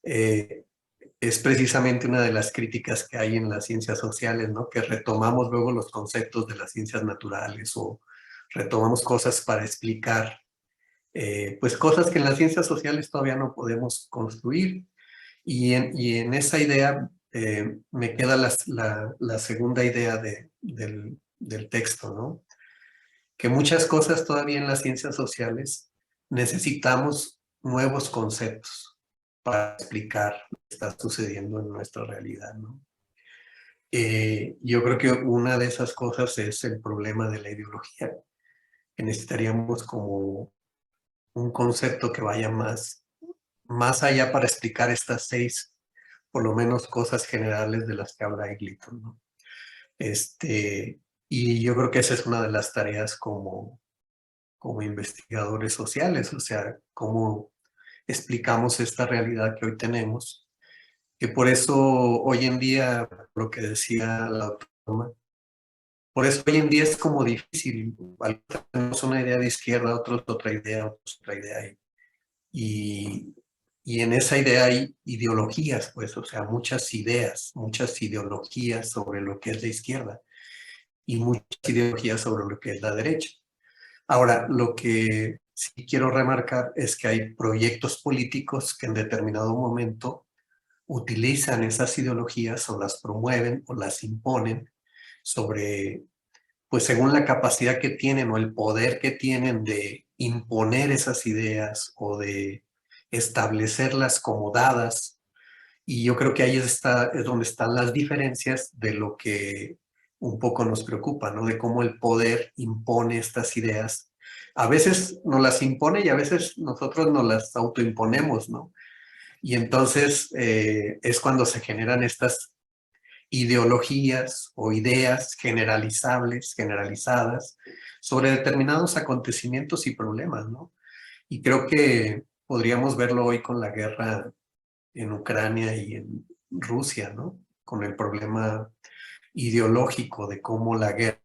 es precisamente una de las críticas que hay en las ciencias sociales, ¿no? Que retomamos luego los conceptos de las ciencias naturales o retomamos cosas para explicar, pues cosas que en las ciencias sociales todavía no podemos construir. Y en esa idea me queda la segunda idea del texto, ¿no? Que muchas cosas todavía en las ciencias sociales necesitamos nuevos conceptos para explicar lo que está sucediendo en nuestra realidad, ¿no? Yo creo que una de esas cosas es el problema de la ideología, que necesitaríamos como un concepto que vaya más allá para explicar estas 6, por lo menos, cosas generales de las que habla Eggleton, ¿no? Y yo creo que esa es una de las tareas como investigadores sociales, o sea, cómo explicamos esta realidad que hoy tenemos, que por eso hoy en día, lo que decía la autónoma, por eso hoy en día es como difícil, tenemos una idea de izquierda, otros otra idea, y en esa idea hay ideologías, pues, o sea, muchas ideas, muchas ideologías sobre lo que es la izquierda y muchas ideologías sobre lo que es la derecha. Ahora, lo que sí quiero remarcar es que hay proyectos políticos que en determinado momento utilizan esas ideologías o las promueven o las imponen sobre, pues según la capacidad que tienen o el poder que tienen de imponer esas ideas o de establecerlas como dadas. Y yo creo que ahí es donde están las diferencias de lo que un poco nos preocupa, ¿no? De cómo el poder impone estas ideas. A veces nos las impone y a veces nosotros nos las autoimponemos, ¿no? Y entonces es cuando se generan estas ideologías o ideas generalizadas, sobre determinados acontecimientos y problemas, ¿no? Y creo que podríamos verlo hoy con la guerra en Ucrania y en Rusia, ¿no? Con el problema ideológico de cómo la guerra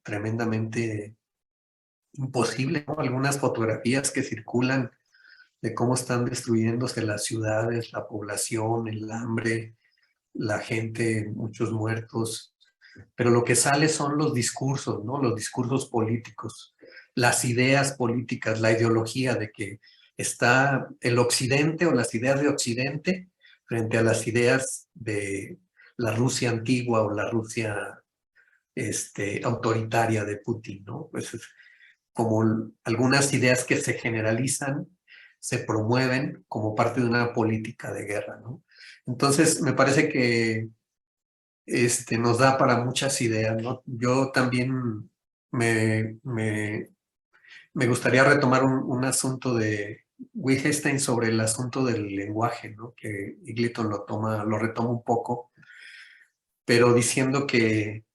tremendamente imposible, ¿no? Algunas fotografías que circulan de cómo están destruyéndose las ciudades, la población, el hambre, la gente, muchos muertos, pero lo que sale son los discursos, ¿no? Los discursos políticos, las ideas políticas, la ideología de que está el occidente o las ideas de occidente frente a las ideas de la Rusia antigua o la Rusia autoritaria de Putin, ¿no? Pues es como algunas ideas que se generalizan, se promueven como parte de una política de guerra, ¿no? Entonces, me parece que nos da para muchas ideas, ¿no? Yo también me gustaría retomar un asunto de Wittgenstein sobre el asunto del lenguaje, ¿no? Que Eagleton lo retoma un poco, pero diciendo que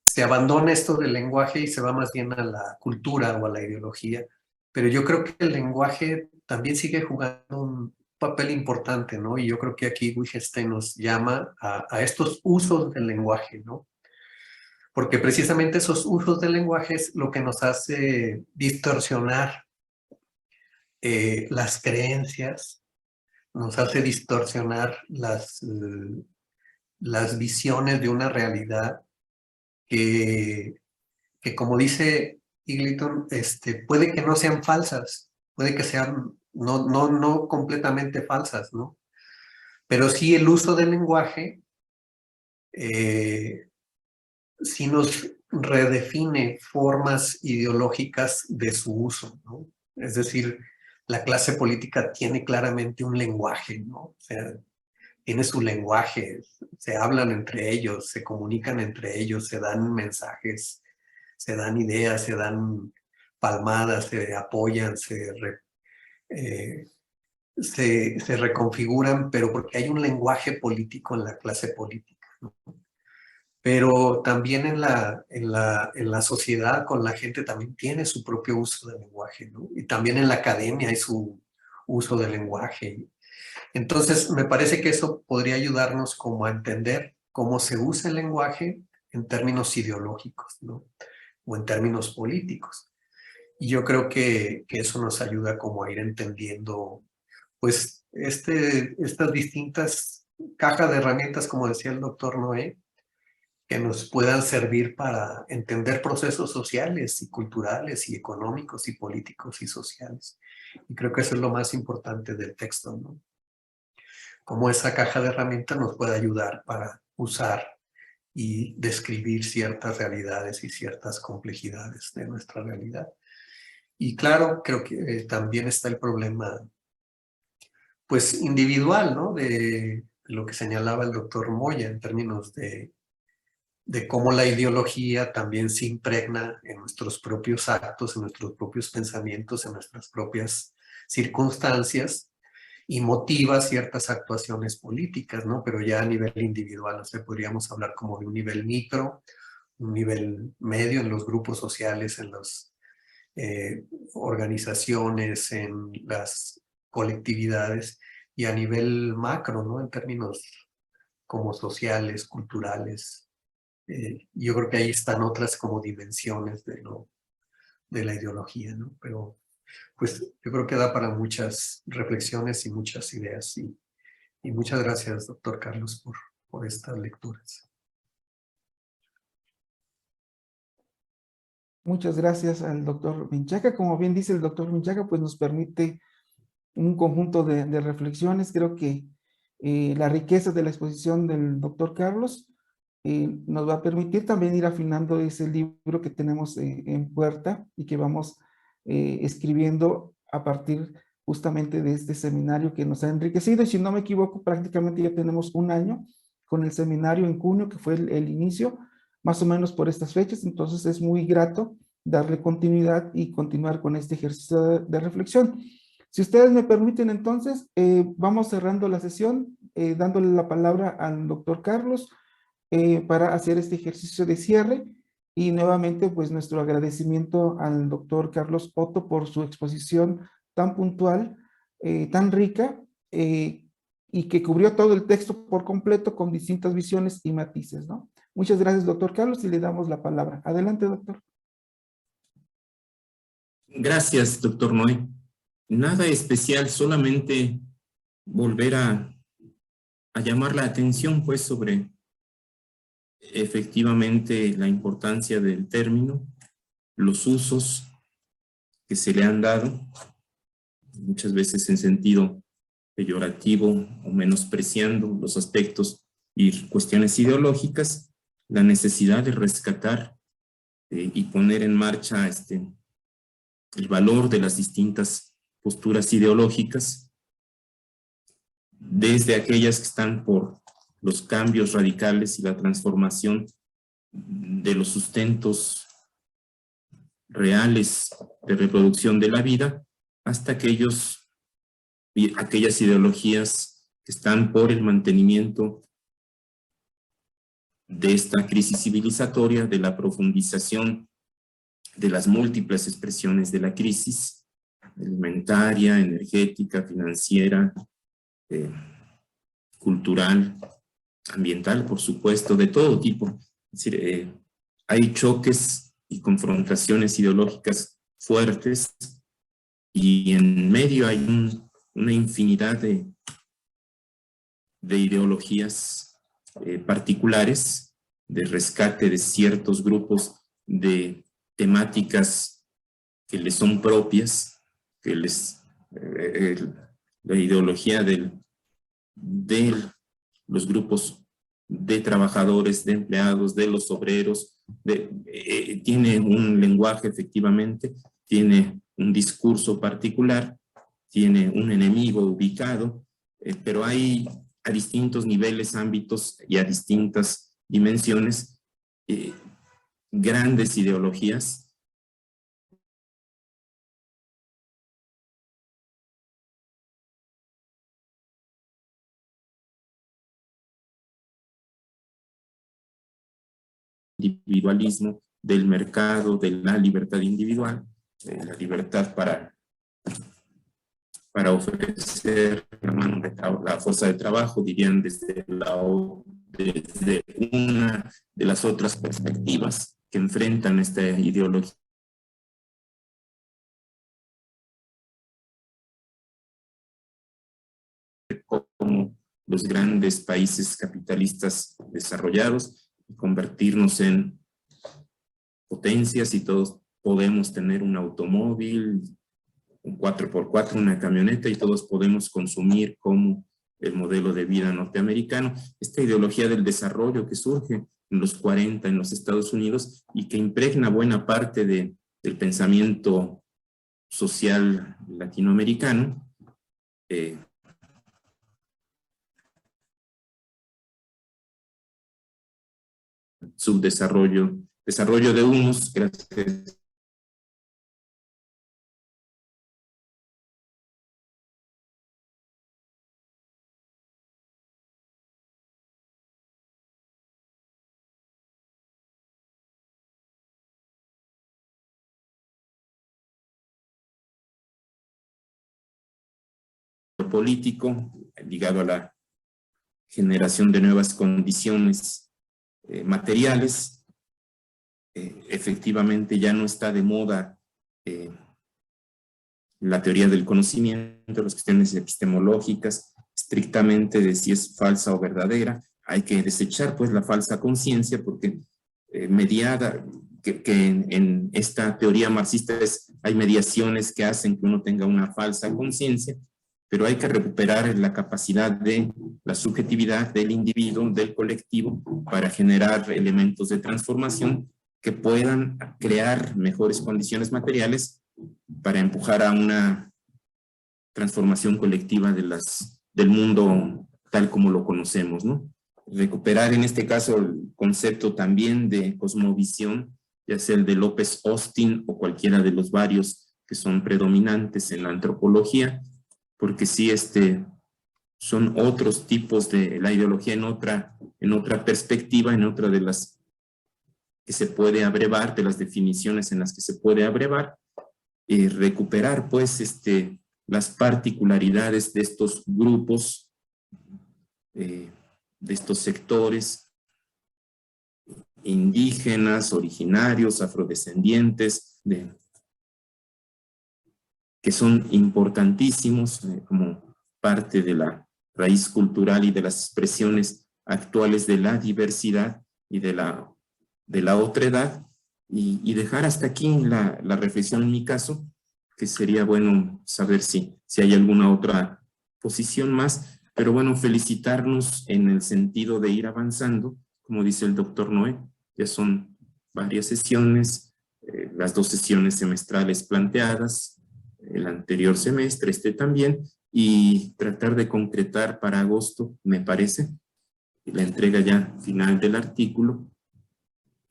se abandona esto del lenguaje y se va más bien a la cultura o a la ideología. Pero yo creo que el lenguaje también sigue jugando un papel importante, ¿no? Y yo creo que aquí Wittgenstein nos llama a estos usos del lenguaje, ¿no? Porque precisamente esos usos del lenguaje es lo que nos hace distorsionar las creencias, nos hace distorsionar las visiones de una realidad que como dice Eagleton, puede que no sean falsas, puede que sean no completamente falsas, ¿no? Pero sí el uso del lenguaje sí nos redefine formas ideológicas de su uso, ¿no? Es decir, la clase política tiene claramente un lenguaje, ¿no? O sea, tiene su lenguaje, se hablan entre ellos, se comunican entre ellos, se dan mensajes, se dan ideas, se dan palmadas, se apoyan, se reconfiguran, pero porque hay un lenguaje político en la clase política, ¿no? Pero también en la sociedad, con la gente, también tiene su propio uso del lenguaje, ¿no? Y también en la academia hay su uso del lenguaje. Entonces, me parece que eso podría ayudarnos como a entender cómo se usa el lenguaje en términos ideológicos, ¿no? O en términos políticos. Y yo creo que eso nos ayuda como a ir entendiendo, pues, estas distintas cajas de herramientas, como decía el doctor Noé, que nos puedan servir para entender procesos sociales y culturales y económicos y políticos y sociales. Y creo que eso es lo más importante del texto, ¿no? Cómo esa caja de herramientas nos puede ayudar para usar y describir ciertas realidades y ciertas complejidades de nuestra realidad. Y claro, creo que también está el problema, pues, individual, ¿no? De lo que señalaba el doctor Moya en términos de cómo la ideología también se impregna en nuestros propios actos, en nuestros propios pensamientos, en nuestras propias circunstancias y motiva ciertas actuaciones políticas, ¿no? Pero ya a nivel individual, o sea, podríamos hablar como de un nivel micro, un nivel medio en los grupos sociales, en las organizaciones, en las colectividades, y a nivel macro, ¿no? En términos como sociales, culturales. Yo creo que ahí están otras como dimensiones de la ideología, ¿no? Pero pues yo creo que da para muchas reflexiones y muchas ideas. Y muchas gracias, doctor Carlos, por estas lecturas. Muchas gracias al doctor Menchaca. Como bien dice el doctor Menchaca, pues nos permite un conjunto de reflexiones. Creo que la riqueza de la exposición del doctor Carlos nos va a permitir también ir afinando ese libro que tenemos en puerta y que vamos escribiendo a partir justamente de este seminario que nos ha enriquecido. Y si no me equivoco, prácticamente ya tenemos un año con el seminario en junio, que fue el inicio, más o menos por estas fechas. Entonces es muy grato darle continuidad y continuar con este ejercicio de reflexión. Si ustedes me permiten, entonces, vamos cerrando la sesión, dándole la palabra al doctor Carlos para hacer este ejercicio de cierre. Y nuevamente, pues, nuestro agradecimiento al doctor Carlos Otto por su exposición tan puntual, tan rica, y que cubrió todo el texto por completo con distintas visiones y matices, ¿no? Muchas gracias, doctor Carlos, y le damos la palabra. Adelante, doctor. Gracias, doctor Noé. Nada especial, solamente volver a llamar la atención, pues, sobre efectivamente la importancia del término, los usos que se le han dado, muchas veces en sentido peyorativo o menospreciando los aspectos y cuestiones ideológicas, la necesidad de rescatar y poner en marcha el valor de las distintas posturas ideológicas, desde aquellas que están por los cambios radicales y la transformación de los sustentos reales de reproducción de la vida, hasta aquellas ideologías que están por el mantenimiento de esta crisis civilizatoria, de la profundización de las múltiples expresiones de la crisis alimentaria, energética, financiera, cultural, ambiental, por supuesto, de todo tipo. Es decir, hay choques y confrontaciones ideológicas fuertes y en medio hay una infinidad de ideologías particulares, de rescate de ciertos grupos de temáticas que les son propias, que la ideología de los grupos de trabajadores, de empleados, de los obreros, tiene un lenguaje efectivamente, tiene un discurso particular, tiene un enemigo ubicado, pero hay a distintos niveles, ámbitos y a distintas dimensiones, grandes ideologías individualismo, del mercado, de la libertad individual, la libertad para ofrecer la fuerza de trabajo, dirían desde una de las otras perspectivas que enfrentan esta ideología. Como los grandes países capitalistas desarrollados, convertirnos en potencias y todos podemos tener un automóvil, un 4x4, una camioneta y todos podemos consumir como el modelo de vida norteamericano. Esta ideología del desarrollo que surge en los 40 en los Estados Unidos y que impregna buena parte del pensamiento social latinoamericano, subdesarrollo, desarrollo de unos, gracias político ligado a la generación de nuevas condiciones materiales. Efectivamente ya no está de moda la teoría del conocimiento, las cuestiones epistemológicas, estrictamente de si es falsa o verdadera. Hay que desechar pues la falsa conciencia porque mediada, que en esta teoría marxista hay mediaciones que hacen que uno tenga una falsa conciencia, pero hay que recuperar la capacidad de la subjetividad del individuo, del colectivo, para generar elementos de transformación que puedan crear mejores condiciones materiales para empujar a una transformación colectiva del mundo tal como lo conocemos, ¿no? Recuperar en este caso el concepto también de cosmovisión, ya sea el de López Austin o cualquiera de los varios que son predominantes en la antropología, porque sí son otros tipos de la ideología en otra perspectiva, en otra de las que se puede abrevar, de las definiciones en las que se puede abrevar, recuperar pues las particularidades de estos grupos de estos sectores indígenas, originarios, afrodescendientes, que son importantísimos como parte de la raíz cultural y de las expresiones actuales de la diversidad y de la otredad, y dejar hasta aquí la reflexión en mi caso, que sería bueno saber si hay alguna otra posición más, pero bueno, felicitarnos en el sentido de ir avanzando, como dice el doctor Noé, ya son varias sesiones, las 2 sesiones semestrales planteadas, el anterior semestre, también, y tratar de concretar para agosto, me parece, la entrega ya final del artículo.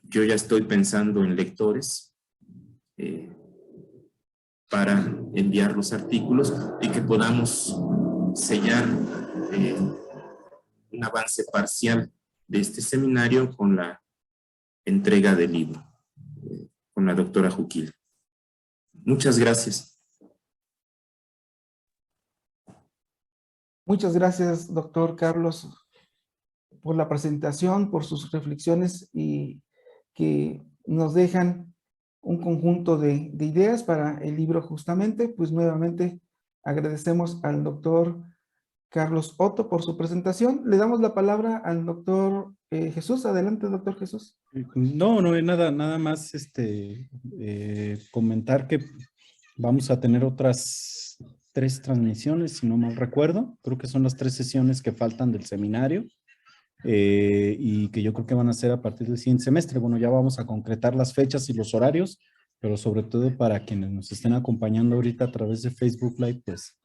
Yo ya estoy pensando en lectores para enviar los artículos y que podamos sellar un avance parcial de este seminario con la entrega del libro, con la doctora Juquila. Muchas gracias. Muchas gracias, doctor Carlos, por la presentación, por sus reflexiones y que nos dejan un conjunto de ideas para el libro justamente. Pues nuevamente agradecemos al doctor Carlos Otto por su presentación. Le damos la palabra al doctor Jesús. Adelante, doctor Jesús. No, nada más comentar que vamos a tener otras 3 transmisiones, si no mal recuerdo. Creo que son las 3 sesiones que faltan del seminario y que yo creo que van a ser a partir del siguiente semestre. Bueno, ya vamos a concretar las fechas y los horarios, pero sobre todo para quienes nos estén acompañando ahorita a través de Facebook Live, pues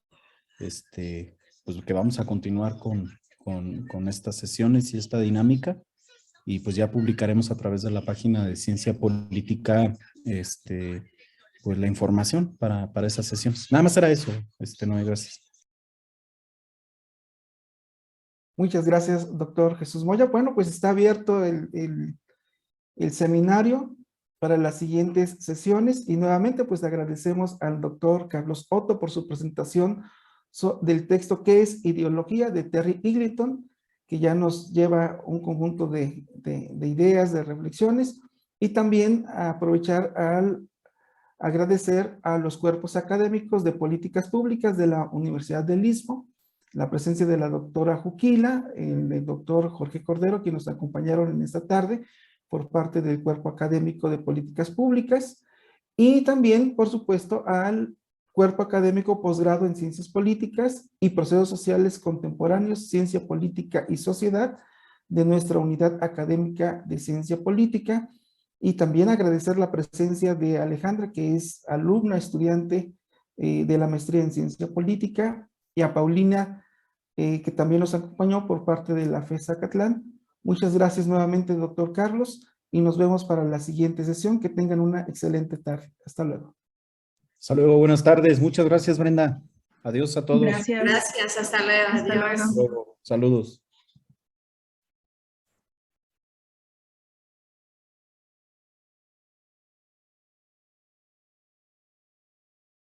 que vamos a continuar con estas sesiones y esta dinámica, y pues ya publicaremos a través de la página de Ciencia Política pues la información para esas sesiones. Nada más era eso, Noé, gracias. Muchas gracias, doctor Jesús Moya. Bueno, pues está abierto el seminario para las siguientes sesiones, y nuevamente pues agradecemos al doctor Carlos Otto por su presentación del texto ¿Qué es ideología?, de Terry Eagleton, que ya nos lleva un conjunto de ideas, de reflexiones, y también a aprovechar al agradecer a los cuerpos académicos de políticas públicas de la Universidad del Istmo, la presencia de la doctora Juquila, el doctor Jorge Cordero, que nos acompañaron en esta tarde por parte del cuerpo académico de políticas públicas, y también, por supuesto, al cuerpo académico posgrado en Ciencias Políticas y Procesos Sociales Contemporáneos, Ciencia Política y Sociedad de nuestra Unidad Académica de Ciencia Política, y también agradecer la presencia de Alejandra, que es alumna, estudiante de la maestría en Ciencia Política, y a Paulina, que también nos acompañó por parte de la FES Zacatlán. Muchas gracias nuevamente, doctor Carlos, y nos vemos para la siguiente sesión. Que tengan una excelente tarde. Hasta luego. Hasta luego, buenas tardes. Muchas gracias, Brenda. Adiós a todos. Gracias. Gracias, hasta luego. Hasta Adiós. luego. Hasta luego. Saludos.